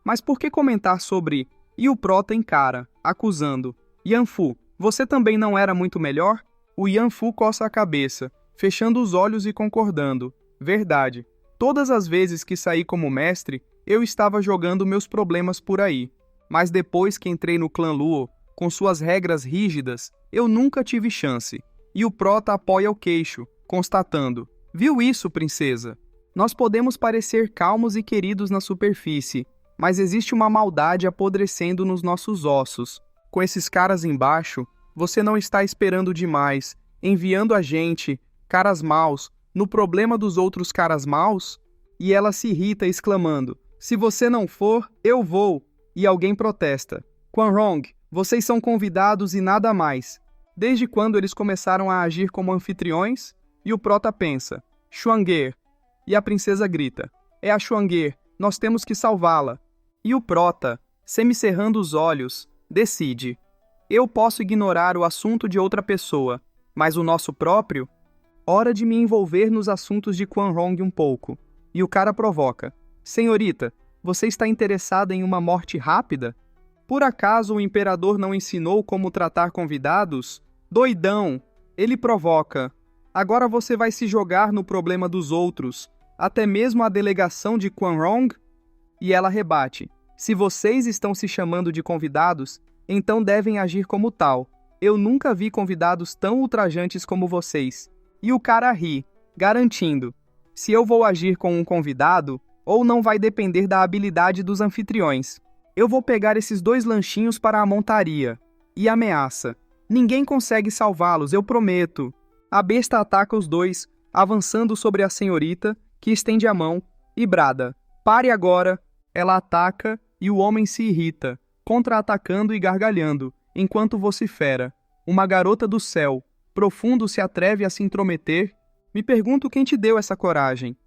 Mas por que comentar sobre... E o prota encara, acusando: Yanfu, você também não era muito melhor? O Yanfu coça a cabeça, fechando os olhos e concordando: Verdade. Todas as vezes que saí como mestre, eu estava jogando meus problemas por aí. Mas depois que entrei no clã Luo, com suas regras rígidas, eu nunca tive chance. E o prota apoia o queixo, constatando: Viu isso, princesa? Nós podemos parecer calmos e queridos na superfície, mas existe uma maldade apodrecendo nos nossos ossos. Com esses caras embaixo, você não está esperando demais, enviando a gente, caras maus, no problema dos outros caras maus? E ela se irrita exclamando: Se você não for, eu vou. E alguém protesta: Quanrong, vocês são convidados e nada mais. Desde quando eles começaram a agir como anfitriões? E o prota pensa: Xuanguer. E a princesa grita: É a Xuanguer, nós temos que salvá-la. E o prota, semicerrando os olhos, decide: Eu posso ignorar o assunto de outra pessoa, mas o nosso próprio? Hora de me envolver nos assuntos de Quanrong um pouco. E o cara provoca: Senhorita, você está interessada em uma morte rápida? Por acaso o imperador não ensinou como tratar convidados? Doidão! Ele provoca: Agora você vai se jogar no problema dos outros, até mesmo a delegação de Quanrong? E ela rebate: Se vocês estão se chamando de convidados, então devem agir como tal. Eu nunca vi convidados tão ultrajantes como vocês. E o cara ri, garantindo: Se eu vou agir com um convidado, ou não vai depender da habilidade dos anfitriões. Eu vou pegar esses 2 lanchinhos para a montaria. E ameaça: Ninguém consegue salvá-los, eu prometo. A besta ataca os 2, avançando sobre a senhorita, que estende a mão, e brada: Pare agora! Ela ataca e o homem se irrita, contra-atacando e gargalhando, enquanto vocifera: Uma garota do céu, profundo se atreve a se intrometer? Me pergunto quem te deu essa coragem.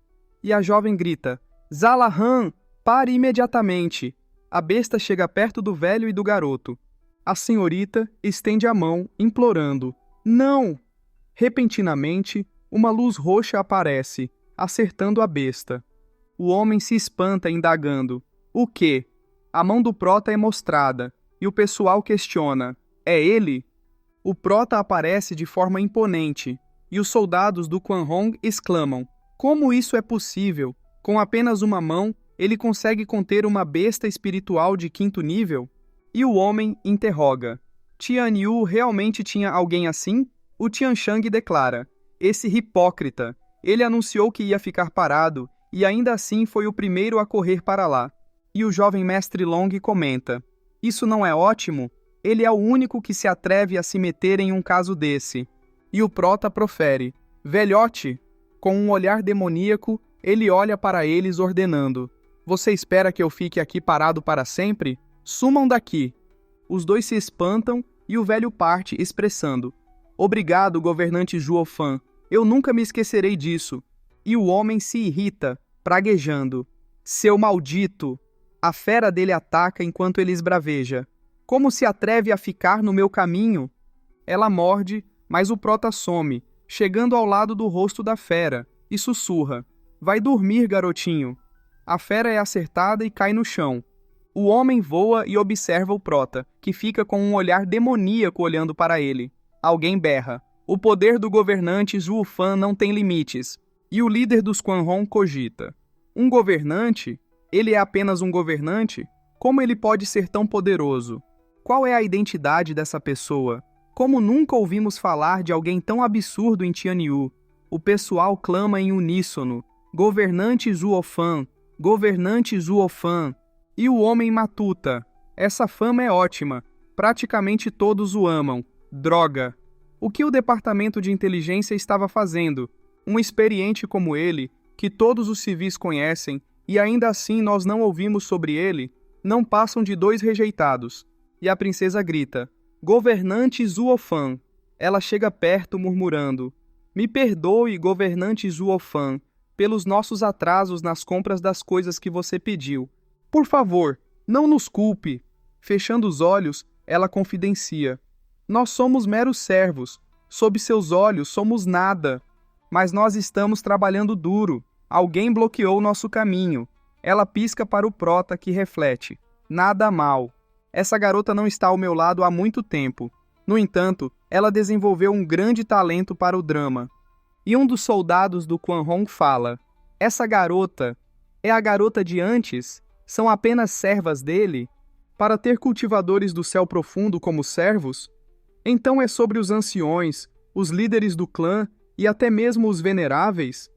E a jovem grita: Zalahan, pare imediatamente! A besta chega perto do velho e do garoto. A senhorita estende a mão, implorando: Não! Repentinamente, uma luz roxa aparece, acertando a besta. O homem se espanta, indagando: O quê? A mão do prota é mostrada, e o pessoal questiona: É ele? O prota aparece de forma imponente, e os soldados do Quanrong exclamam: Como isso é possível? Com apenas uma mão, ele consegue conter uma besta espiritual de 5º nível? E o homem interroga: Tian Yu realmente tinha alguém assim? O Tianshang declara: Esse hipócrita. Ele anunciou que ia ficar parado, e ainda assim foi o primeiro a correr para lá. E o jovem mestre Long comenta: Isso não é ótimo? Ele é o único que se atreve a se meter em um caso desse. E o prota profere: Velhote! Com um olhar demoníaco, ele olha para eles ordenando: Você espera que eu fique aqui parado para sempre? Sumam daqui! Os 2 se espantam e o velho parte, expressando: Obrigado, governante Zuofan. Eu nunca me esquecerei disso. E o homem se irrita, praguejando: Seu maldito! A fera dele ataca enquanto ele esbraveja: Como se atreve a ficar no meu caminho? Ela morde, mas o prota some, chegando ao lado do rosto da fera, e sussurra: Vai dormir, garotinho. A fera é acertada e cai no chão. O homem voa e observa o prota, que fica com um olhar demoníaco olhando para ele. Alguém berra: O poder do governante Zuofan não tem limites. E o líder dos Quanrong cogita: Um governante? Ele é apenas um governante? Como ele pode ser tão poderoso? Qual é a identidade dessa pessoa? Como nunca ouvimos falar de alguém tão absurdo em Tianyu? O pessoal clama em uníssono: Governante Zuofan! Governante Zuofan! E o homem matuta: Essa fama é ótima. Praticamente todos o amam. Droga! O que o departamento de inteligência estava fazendo? Um experiente como ele, que todos os civis conhecem, e ainda assim nós não ouvimos sobre ele, não passam de 2 rejeitados. E a princesa grita: Governante Zuofan. Ela chega perto murmurando: Me perdoe, governante Zuofan, pelos nossos atrasos nas compras das coisas que você pediu. Por favor, não nos culpe. Fechando os olhos, ela confidencia: Nós somos meros servos. Sob seus olhos somos nada. Mas nós estamos trabalhando duro. Alguém bloqueou nosso caminho. Ela pisca para o prota, que reflete: Nada mal. Essa garota não está ao meu lado há muito tempo. No entanto, ela desenvolveu um grande talento para o drama. E um dos soldados do Quan Hong fala: Essa garota é a garota de antes? São apenas servas dele? Para ter cultivadores do céu profundo como servos? Então é sobre os anciões, os líderes do clã e até mesmo os veneráveis?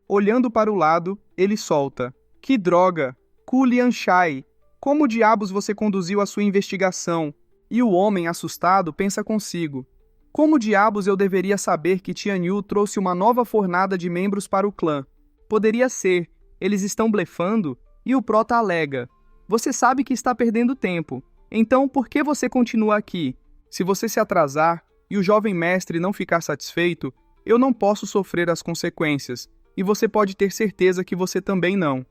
Olhando para o lado, ele solta: Que droga! Ku Lianshai! Como diabos você conduziu a sua investigação? E o homem, assustado, pensa consigo: Como diabos eu deveria saber que Tian Yu trouxe uma nova fornada de membros para o clã? Poderia ser, eles estão blefando? E o prota alega: Você sabe que está perdendo tempo. Então por que você continua aqui? Se você se atrasar e o jovem mestre não ficar satisfeito, eu não posso sofrer as consequências, e você pode ter certeza que você também não.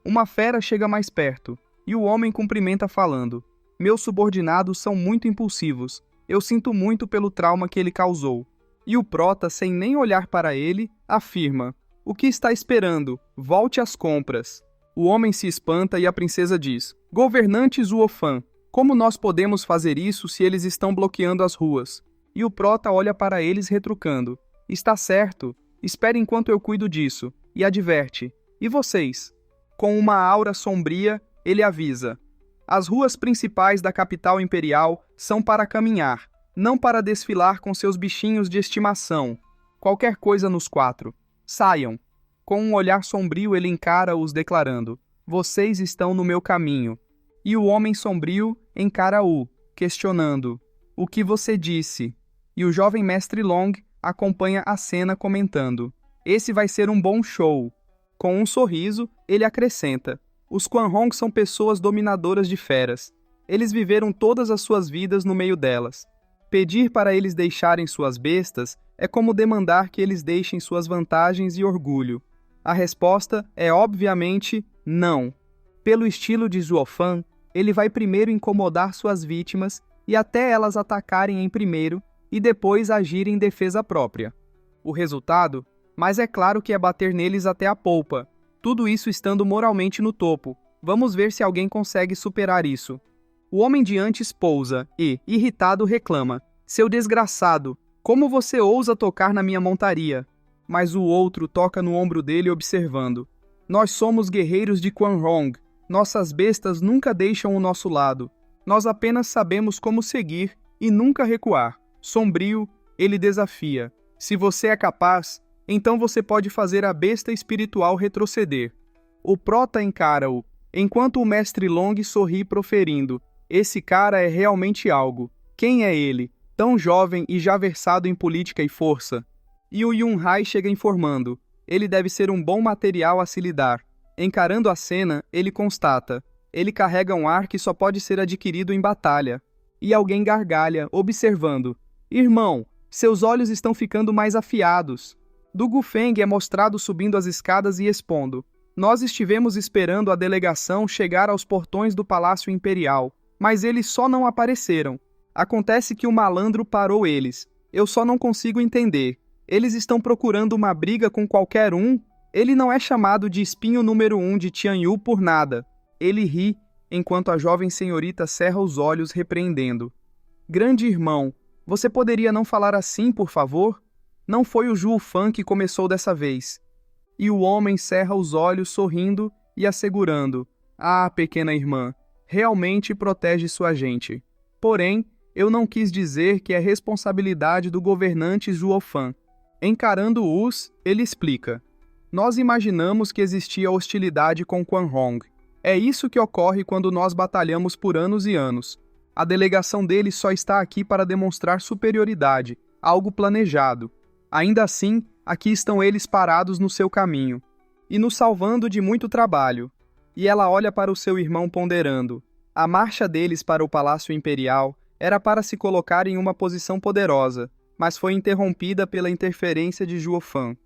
Uma fera chega mais perto, e o homem cumprimenta falando: Meus subordinados são muito impulsivos. Eu sinto muito pelo trauma que ele causou. E o prota, sem nem olhar para ele, afirma: O que está esperando? Volte às compras. O homem se espanta e a princesa diz: Governante Zuofan, como nós podemos fazer isso se eles estão bloqueando as ruas? E o prota olha para eles retrucando: Está certo, espere enquanto eu cuido disso. E adverte: E vocês? Com uma aura sombria, ele avisa: As ruas principais da capital imperial são para caminhar, não para desfilar com seus bichinhos de estimação. Qualquer coisa nos 4. Saiam. Com um olhar sombrio ele encara-os declarando: Vocês estão no meu caminho. E o homem sombrio encara-o, questionando: O que você disse? E o jovem mestre Long acompanha a cena comentando: Esse vai ser um bom show. Com um sorriso, ele acrescenta: Os Quan Hong são pessoas dominadoras de feras. Eles viveram todas as suas vidas no meio delas. Pedir para eles deixarem suas bestas é como demandar que eles deixem suas vantagens e orgulho. A resposta é obviamente não. Pelo estilo de Zuofan, ele vai primeiro incomodar suas vítimas e até elas atacarem em primeiro e depois agir em defesa própria. O resultado? Mas é claro que é bater neles até a polpa. Tudo isso estando moralmente no topo. Vamos ver se alguém consegue superar isso. O homem de antes pousa e, irritado, reclama: Seu desgraçado, como você ousa tocar na minha montaria? Mas o outro toca no ombro dele observando: Nós somos guerreiros de Quan Hong. Nossas bestas nunca deixam o nosso lado. Nós apenas sabemos como seguir e nunca recuar. Sombrio, ele desafia: Se você é capaz, então você pode fazer a besta espiritual retroceder. O prota encara-o, enquanto o mestre Long sorri proferindo: Esse cara é realmente algo. Quem é ele, tão jovem e já versado em política e força? E o Yun-hai chega informando: Ele deve ser um bom material a se lidar. Encarando a cena, ele constata: Ele carrega um ar que só pode ser adquirido em batalha. E alguém gargalha, observando: Irmão, seus olhos estão ficando mais afiados. Du Gufeng é mostrado subindo as escadas e expondo: Nós estivemos esperando a delegação chegar aos portões do Palácio Imperial, mas eles só não apareceram. Acontece que o malandro parou eles. Eu só não consigo entender. Eles estão procurando uma briga com qualquer um? Ele não é chamado de espinho número 1 de Tian Yu por nada. Ele ri, enquanto a jovem senhorita cerra os olhos repreendendo: Grande irmão, você poderia não falar assim, por favor? Não foi o Zuofan que começou dessa vez. E o homem cerra os olhos sorrindo e assegurando: Ah, pequena irmã, realmente protege sua gente. Porém, eu não quis dizer que é responsabilidade do governante Zuofan. Encarando-os, ele explica: Nós imaginamos que existia hostilidade com Quan Hong. É isso que ocorre quando nós batalhamos por anos e anos. A delegação deles só está aqui para demonstrar superioridade, algo planejado. Ainda assim, aqui estão eles parados no seu caminho, e nos salvando de muito trabalho. E ela olha para o seu irmão ponderando. A marcha deles para o Palácio Imperial era para se colocar em uma posição poderosa, mas foi interrompida pela interferência de Juofan.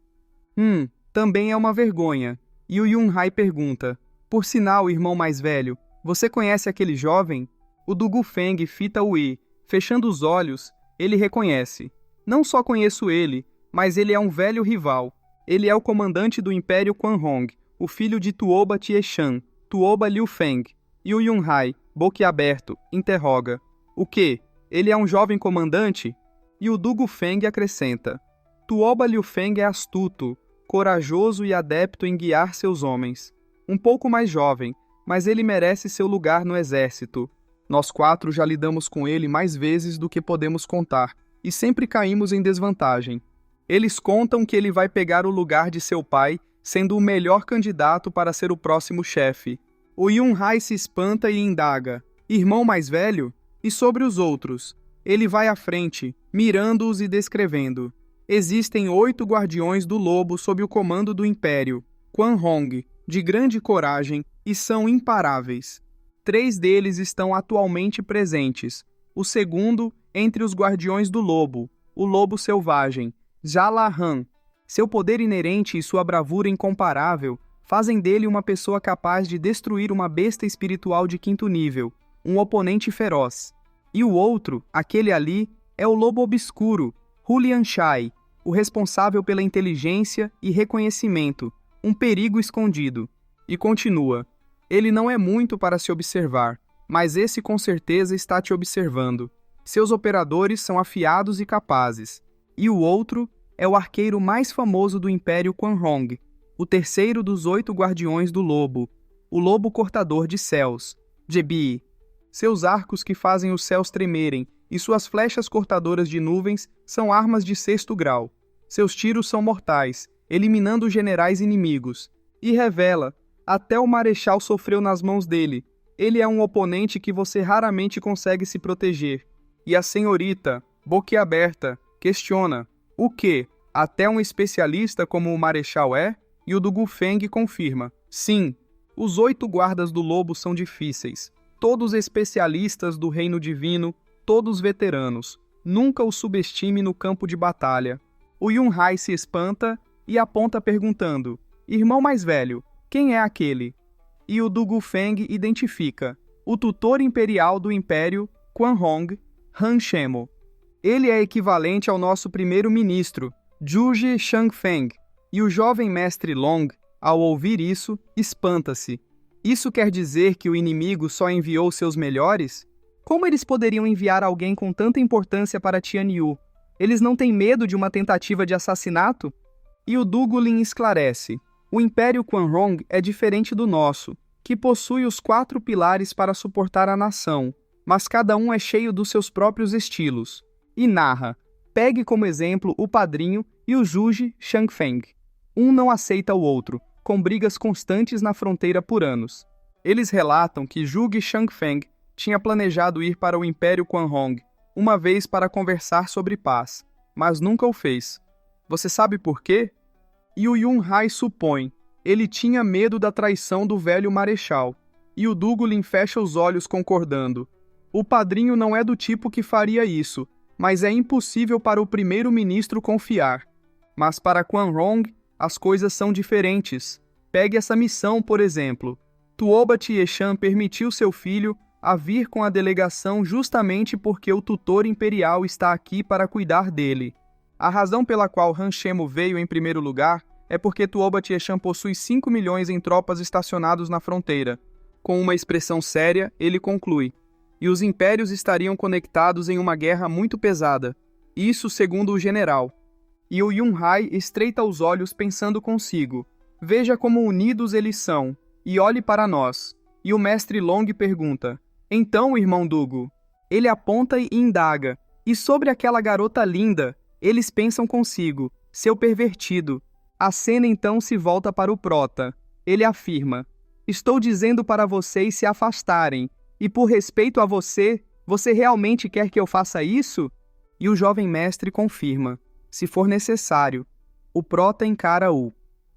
Também é uma vergonha. E o Yunhai pergunta, por sinal, irmão mais velho, você conhece aquele jovem? O Dugu Feng fita o Yi. Fechando os olhos, ele reconhece. Não só conheço ele, mas ele é um velho rival. Ele é o comandante do Império Quan Hong, o filho de Tuoba Tieshan, Tuoba Liu Feng. E o Yunhai, boquiaberto, interroga. O quê? Ele é um jovem comandante? E o Dugu Feng acrescenta. Tuoba Liu Feng é astuto, corajoso e adepto em guiar seus homens. Um pouco mais jovem, mas ele merece seu lugar no exército. Nós 4 já lidamos com ele mais vezes do que podemos contar, e sempre caímos em desvantagem. Eles contam que ele vai pegar o lugar de seu pai, sendo o melhor candidato para ser o próximo chefe. O Yunhai se espanta e indaga. Irmão mais velho? E sobre os outros? Ele vai à frente, mirando-os e descrevendo. Existem 8 guardiões do lobo sob o comando do Império, Quan Hong, de grande coragem, e são imparáveis. 3 deles estão atualmente presentes. O segundo, entre os guardiões do lobo, o lobo selvagem, Jalahan. Seu poder inerente e sua bravura incomparável fazem dele uma pessoa capaz de destruir uma besta espiritual de 5º nível, um oponente feroz. E o outro, aquele ali, é o lobo obscuro, Hulian Shai, o responsável pela inteligência e reconhecimento, um perigo escondido. E continua, ele não é muito para se observar, mas esse com certeza está te observando. Seus operadores são afiados e capazes. E o outro é o arqueiro mais famoso do Império Quan Hong, o terceiro dos 8 guardiões do lobo, o lobo cortador de céus, Jebi. Seus arcos que fazem os céus tremerem e suas flechas cortadoras de nuvens são armas de 6º grau. Seus tiros são mortais, eliminando generais inimigos. E revela, até o marechal sofreu nas mãos dele. Ele é um oponente que você raramente consegue se proteger. E a senhorita, boquiaberta, questiona, o quê? Até um especialista como o marechal é? E o Dugu Feng confirma, sim, os 8 guardas do lobo são difíceis. Todos especialistas do reino divino, todos veteranos. Nunca os subestime no campo de batalha. O Yunhai se espanta e aponta perguntando, irmão mais velho, quem é aquele? E o Dugu Feng identifica, o tutor imperial do Império, Quan Hong, Han Shemo. Ele é equivalente ao nosso primeiro-ministro, Zhuge Shangfeng. E o jovem mestre Long, ao ouvir isso, espanta-se. Isso quer dizer que o inimigo só enviou seus melhores? Como eles poderiam enviar alguém com tanta importância para Tianyu? Eles não têm medo de uma tentativa de assassinato? E o Dugulin esclarece. O Império Quan Hong é diferente do nosso, que possui os 4 pilares para suportar a nação, mas cada um é cheio dos seus próprios estilos. E narra, pegue como exemplo o padrinho e o Zhuge Shangfeng. Um não aceita o outro, com brigas constantes na fronteira por anos. Eles relatam que Zhuge Shangfeng tinha planejado ir para o Império Quan Hong, uma vez para conversar sobre paz, mas nunca o fez. Você sabe por quê? E o Yunhai supõe, ele tinha medo da traição do velho marechal. E o Dugulin fecha os olhos concordando. O padrinho não é do tipo que faria isso, mas é impossível para o primeiro-ministro confiar. Mas para Quan Hong, as coisas são diferentes. Pegue essa missão, por exemplo. Tuoba Tieshan permitiu seu filho a vir com a delegação justamente porque o tutor imperial está aqui para cuidar dele. A razão pela qual Han Shemo veio em primeiro lugar é porque Tuoba Tieshan possui 5 milhões em tropas estacionados na fronteira. Com uma expressão séria, ele conclui. E os impérios estariam conectados em uma guerra muito pesada. Isso segundo o general. E o Yunhai estreita os olhos pensando consigo. Veja como unidos eles são, e olhe para nós. E o mestre Long pergunta, então, irmão Dugu? Ele aponta e indaga, e sobre aquela garota linda, eles pensam consigo, seu pervertido. A cena então se volta para o prota. Ele afirma, estou dizendo para vocês se afastarem, e por respeito a você, você realmente quer que eu faça isso? E o jovem mestre confirma: se for necessário. O prota encara-o.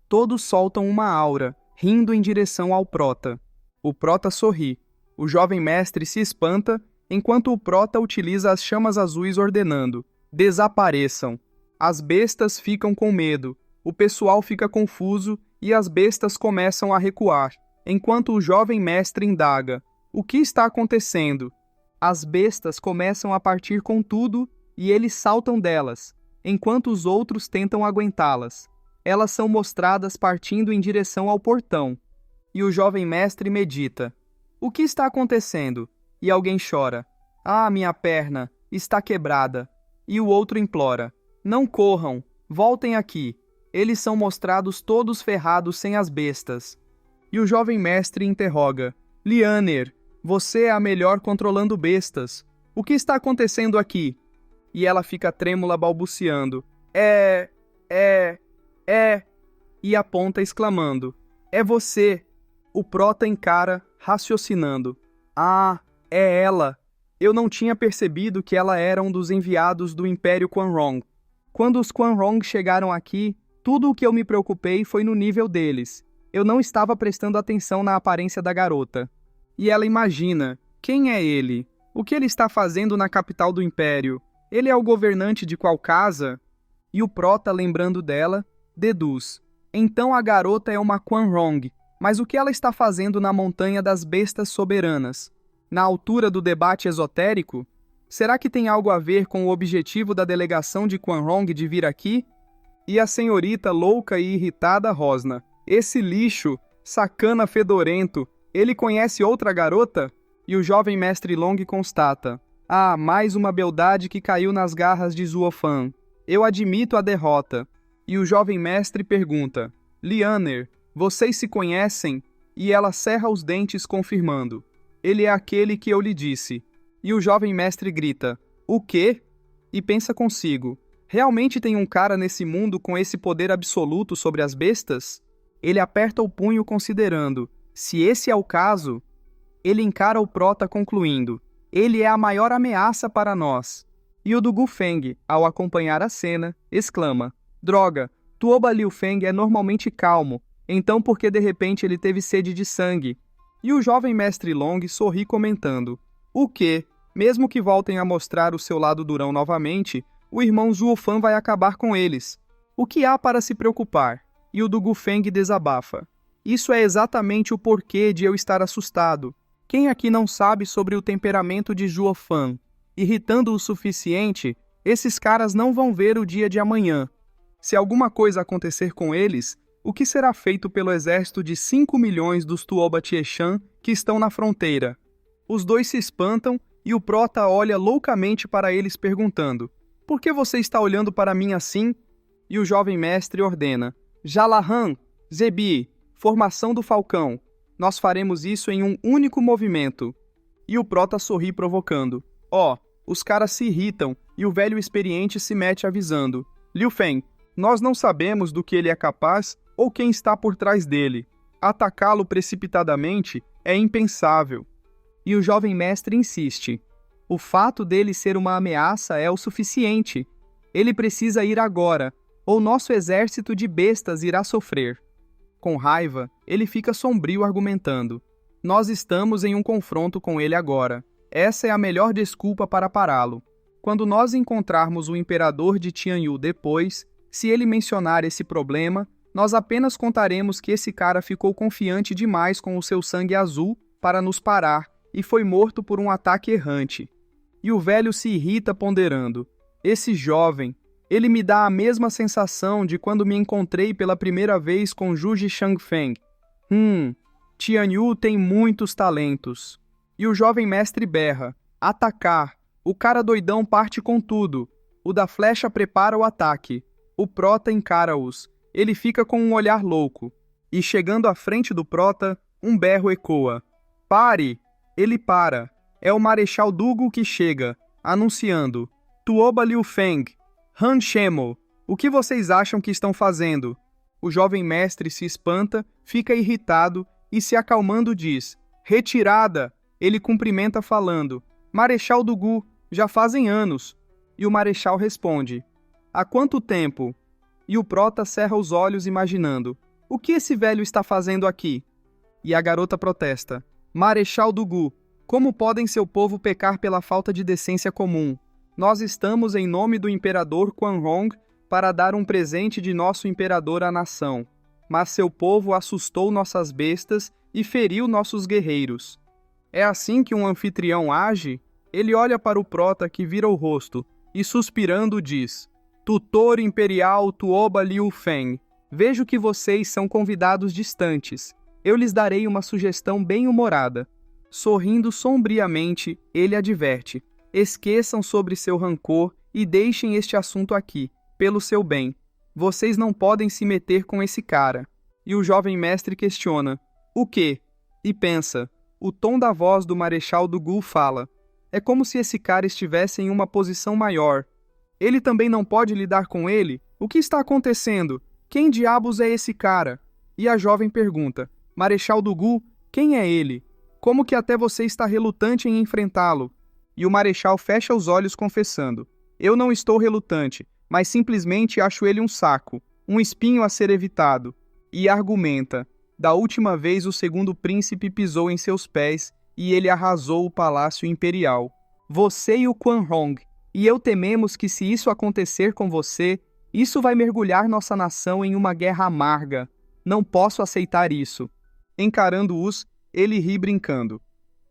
Todos soltam uma aura, rindo em direção ao prota. O prota sorri. O jovem mestre se espanta, enquanto o prota utiliza as chamas azuis ordenando: desapareçam. As bestas ficam com medo, o pessoal fica confuso e as bestas começam a recuar, enquanto o jovem mestre indaga: o que está acontecendo? As bestas começam a partir com tudo e eles saltam delas, enquanto os outros tentam aguentá-las. Elas são mostradas partindo em direção ao portão. E o jovem mestre medita: o que está acontecendo? E alguém chora: ah, minha perna está quebrada. E o outro implora: não corram, voltem aqui. Eles são mostrados todos ferrados sem as bestas. E o jovem mestre interroga: Lianer, você é a melhor controlando bestas. O que está acontecendo aqui? E ela fica trêmula balbuciando: E aponta exclamando: é você. O prota encara, raciocinando: ah, é ela. Eu não tinha percebido que ela era um dos enviados do Império Quanrong. Quando os Quanrong chegaram aqui, tudo o que eu me preocupei foi no nível deles. Eu não estava prestando atenção na aparência da garota. E ela imagina: quem é ele? O que ele está fazendo na capital do Império? Ele é o governante de qual casa? E o prota, lembrando dela, deduz: então a garota é uma Quanrong, mas o que ela está fazendo na Montanha das Bestas Soberanas? Na altura do debate esotérico? Será que tem algo a ver com o objetivo da delegação de Quanrong de vir aqui? E a senhorita louca e irritada rosna: esse lixo, sacana fedorento, ele conhece outra garota? E o jovem mestre Long constata: ah, mais uma beldade que caiu nas garras de Zuofan. Eu admito a derrota. E o jovem mestre pergunta: Lianer, vocês se conhecem? E ela cerra os dentes confirmando: ele é aquele que eu lhe disse. E o jovem mestre grita: o quê? E pensa consigo: realmente tem um cara nesse mundo com esse poder absoluto sobre as bestas? Ele aperta o punho considerando: se esse é o caso... Ele encara o prota concluindo: ele é a maior ameaça para nós. E o do Gufeng, ao acompanhar a cena, exclama: droga, Tuoba Liu Feng é normalmente calmo, então por que de repente ele teve sede de sangue? E o jovem mestre Long sorri comentando: o quê? Mesmo que voltem a mostrar o seu lado durão novamente, o irmão Zuofan vai acabar com eles. O que há para se preocupar? E o do Gufeng desabafa: isso é exatamente o porquê de eu estar assustado. Quem aqui não sabe sobre o temperamento de Zuofan? Irritando o suficiente, esses caras não vão ver o dia de amanhã. Se alguma coisa acontecer com eles, o que será feito pelo exército de 5 milhões dos Tuoba Tieshan que estão na fronteira? Os dois se espantam e o prota olha loucamente para eles perguntando: por que você está olhando para mim assim? E o jovem mestre ordena: Jalahan, Zebi, formação do falcão. Nós faremos isso em um único movimento. E o prota sorri provocando: os caras se irritam e o velho experiente se mete avisando: Liu Feng, nós não sabemos do que ele é capaz ou quem está por trás dele. Atacá-lo precipitadamente é impensável. E o jovem mestre insiste: o fato dele ser uma ameaça é o suficiente. Ele precisa ir agora, ou nosso exército de bestas irá sofrer. Com raiva, ele fica sombrio argumentando: nós estamos em um confronto com ele agora. Essa é a melhor desculpa para pará-lo. Quando nós encontrarmos o imperador de Tianyu depois, se ele mencionar esse problema, nós apenas contaremos que esse cara ficou confiante demais com o seu sangue azul para nos parar e foi morto por um ataque errante. E o velho se irrita ponderando: esse jovem, ele me dá a mesma sensação de quando me encontrei pela primeira vez com Zhuge Shangfeng. Tianyu tem muitos talentos. E o jovem mestre berra: atacar. O cara doidão parte com tudo. O da flecha prepara o ataque. O prota encara-os. Ele fica com um olhar louco. E chegando à frente do prota, um berro ecoa: pare! Ele para. É o Marechal Dugu que chega, anunciando: Tuoba Liu Feng, Han Shemo, o que vocês acham que estão fazendo? O jovem mestre se espanta, fica irritado e, se acalmando, diz: retirada! Ele cumprimenta falando: Marechal Dugu, já fazem anos. E o marechal responde: há quanto tempo? E o prota cerra os olhos imaginando: o que esse velho está fazendo aqui? E a garota protesta: Marechal Dugu, como podem seu povo pecar pela falta de decência comum? Nós estamos em nome do imperador Quanhong para dar um presente de nosso imperador à nação. Mas seu povo assustou nossas bestas e feriu nossos guerreiros. É assim que um anfitrião age? Ele olha para o prota que vira o rosto e suspirando diz: Tutor imperial Tuoba Liu Feng, vejo que vocês são convidados distantes. Eu lhes darei uma sugestão bem-humorada. Sorrindo sombriamente, ele adverte: esqueçam sobre seu rancor e deixem este assunto aqui, pelo seu bem. Vocês não podem se meter com esse cara. E o jovem mestre questiona: o quê? E pensa. O tom da voz do Marechal Dugu fala: é como se esse cara estivesse em uma posição maior. Ele também não pode lidar com ele? O que está acontecendo? Quem diabos é esse cara? E a jovem pergunta: Marechal Dugu, quem é ele? Como que até você está relutante em enfrentá-lo? E o marechal fecha os olhos confessando: eu não estou relutante, mas simplesmente acho ele um saco, um espinho a ser evitado. E argumenta: da última vez o segundo príncipe pisou em seus pés e ele arrasou o palácio imperial. Você e o Quanhong, e eu tememos que se isso acontecer com você, isso vai mergulhar nossa nação em uma guerra amarga. Não posso aceitar isso. Encarando-os, ele ri brincando.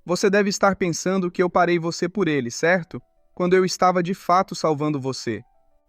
Você deve estar pensando que eu parei você por ele, certo? Quando eu estava de fato salvando você.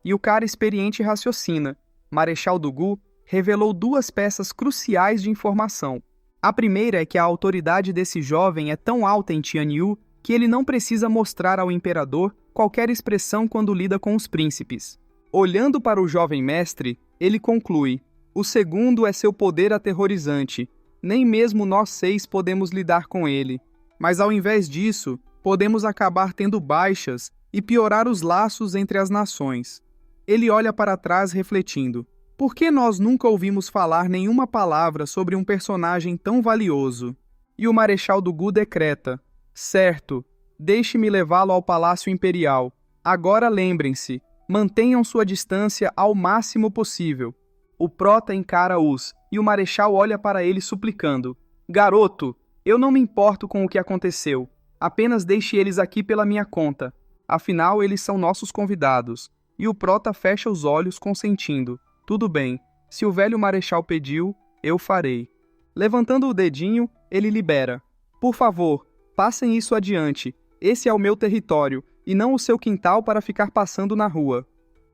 E o cara experiente raciocina. Marechal Dugu revelou duas peças cruciais de informação. A primeira é que a autoridade desse jovem é tão alta em Tianyu que ele não precisa mostrar ao imperador qualquer expressão quando lida com os príncipes. Olhando para o jovem mestre, ele conclui: o segundo é seu poder aterrorizante. Nem mesmo nós 6 podemos lidar com ele. Mas ao invés disso, podemos acabar tendo baixas e piorar os laços entre as nações. Ele olha para trás refletindo: por que nós nunca ouvimos falar nenhuma palavra sobre um personagem tão valioso? E o Marechal Dugu decreta: certo, deixe-me levá-lo ao Palácio Imperial. Agora lembrem-se, mantenham sua distância ao máximo possível. O prota encara-os, e o marechal olha para ele suplicando: garoto, eu não me importo com o que aconteceu. Apenas deixe eles aqui pela minha conta. Afinal, eles são nossos convidados. E o prota fecha os olhos consentindo: tudo bem, se o velho marechal pediu, eu farei. Levantando o dedinho, ele libera: por favor, passem isso adiante. Esse é o meu território, e não o seu quintal para ficar passando na rua.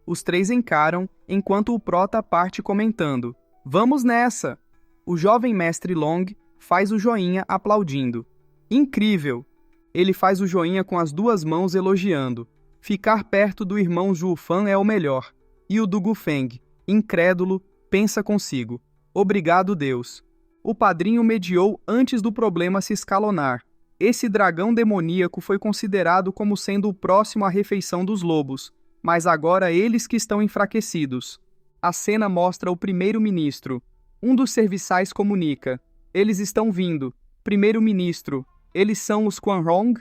Os 3 encaram, enquanto o prota parte comentando: vamos nessa! O jovem mestre Long faz o joinha aplaudindo. Incrível! Ele faz o joinha com as 2 mãos elogiando. Ficar perto do irmão Zhufan é o melhor. E o Dugu Feng, incrédulo, pensa consigo: obrigado, Deus. O padrinho mediou antes do problema se escalonar. Esse dragão demoníaco foi considerado como sendo o próximo à refeição dos lobos, mas agora eles que estão enfraquecidos. A cena mostra o primeiro-ministro. Um dos serviçais comunica: eles estão vindo. Primeiro-ministro, eles são os Quanhong?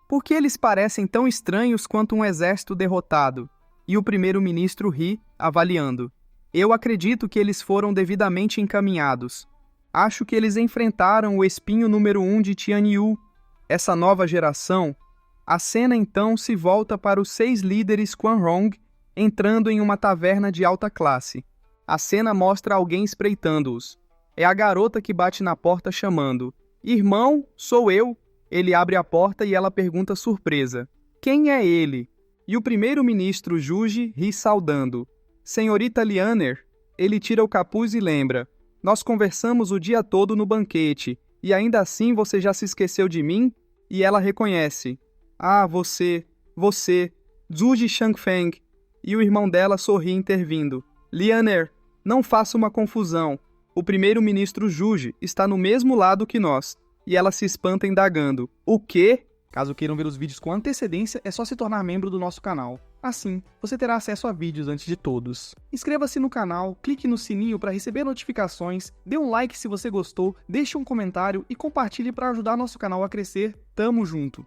Por que eles parecem tão estranhos quanto um exército derrotado? E o primeiro-ministro ri, avaliando: eu acredito que eles foram devidamente encaminhados. Acho que eles enfrentaram o espinho número 1 de Tianyu. Essa nova geração. A cena então se volta para os 6 líderes Quanhong entrando em uma taverna de alta classe. A cena mostra alguém espreitando-os. É a garota que bate na porta chamando: irmão, sou eu. Ele abre a porta e ela pergunta surpresa: quem é ele? E o primeiro-ministro Juji ri saudando: senhorita Lianer. Ele tira o capuz e lembra: nós conversamos o dia todo no banquete, e ainda assim você já se esqueceu de mim? E ela reconhece: ah, você, Zuji Shangfeng. E o irmão dela sorri intervindo: Lianer, não faça uma confusão. O primeiro-ministro Juji está no mesmo lado que nós. E ela se espanta indagando: o quê? Caso queiram ver os vídeos com antecedência, é só se tornar membro do nosso canal. Assim, você terá acesso a vídeos antes de todos. Inscreva-se no canal, clique no sininho para receber notificações, dê um like se você gostou, deixe um comentário e compartilhe para ajudar nosso canal a crescer. Tamo junto!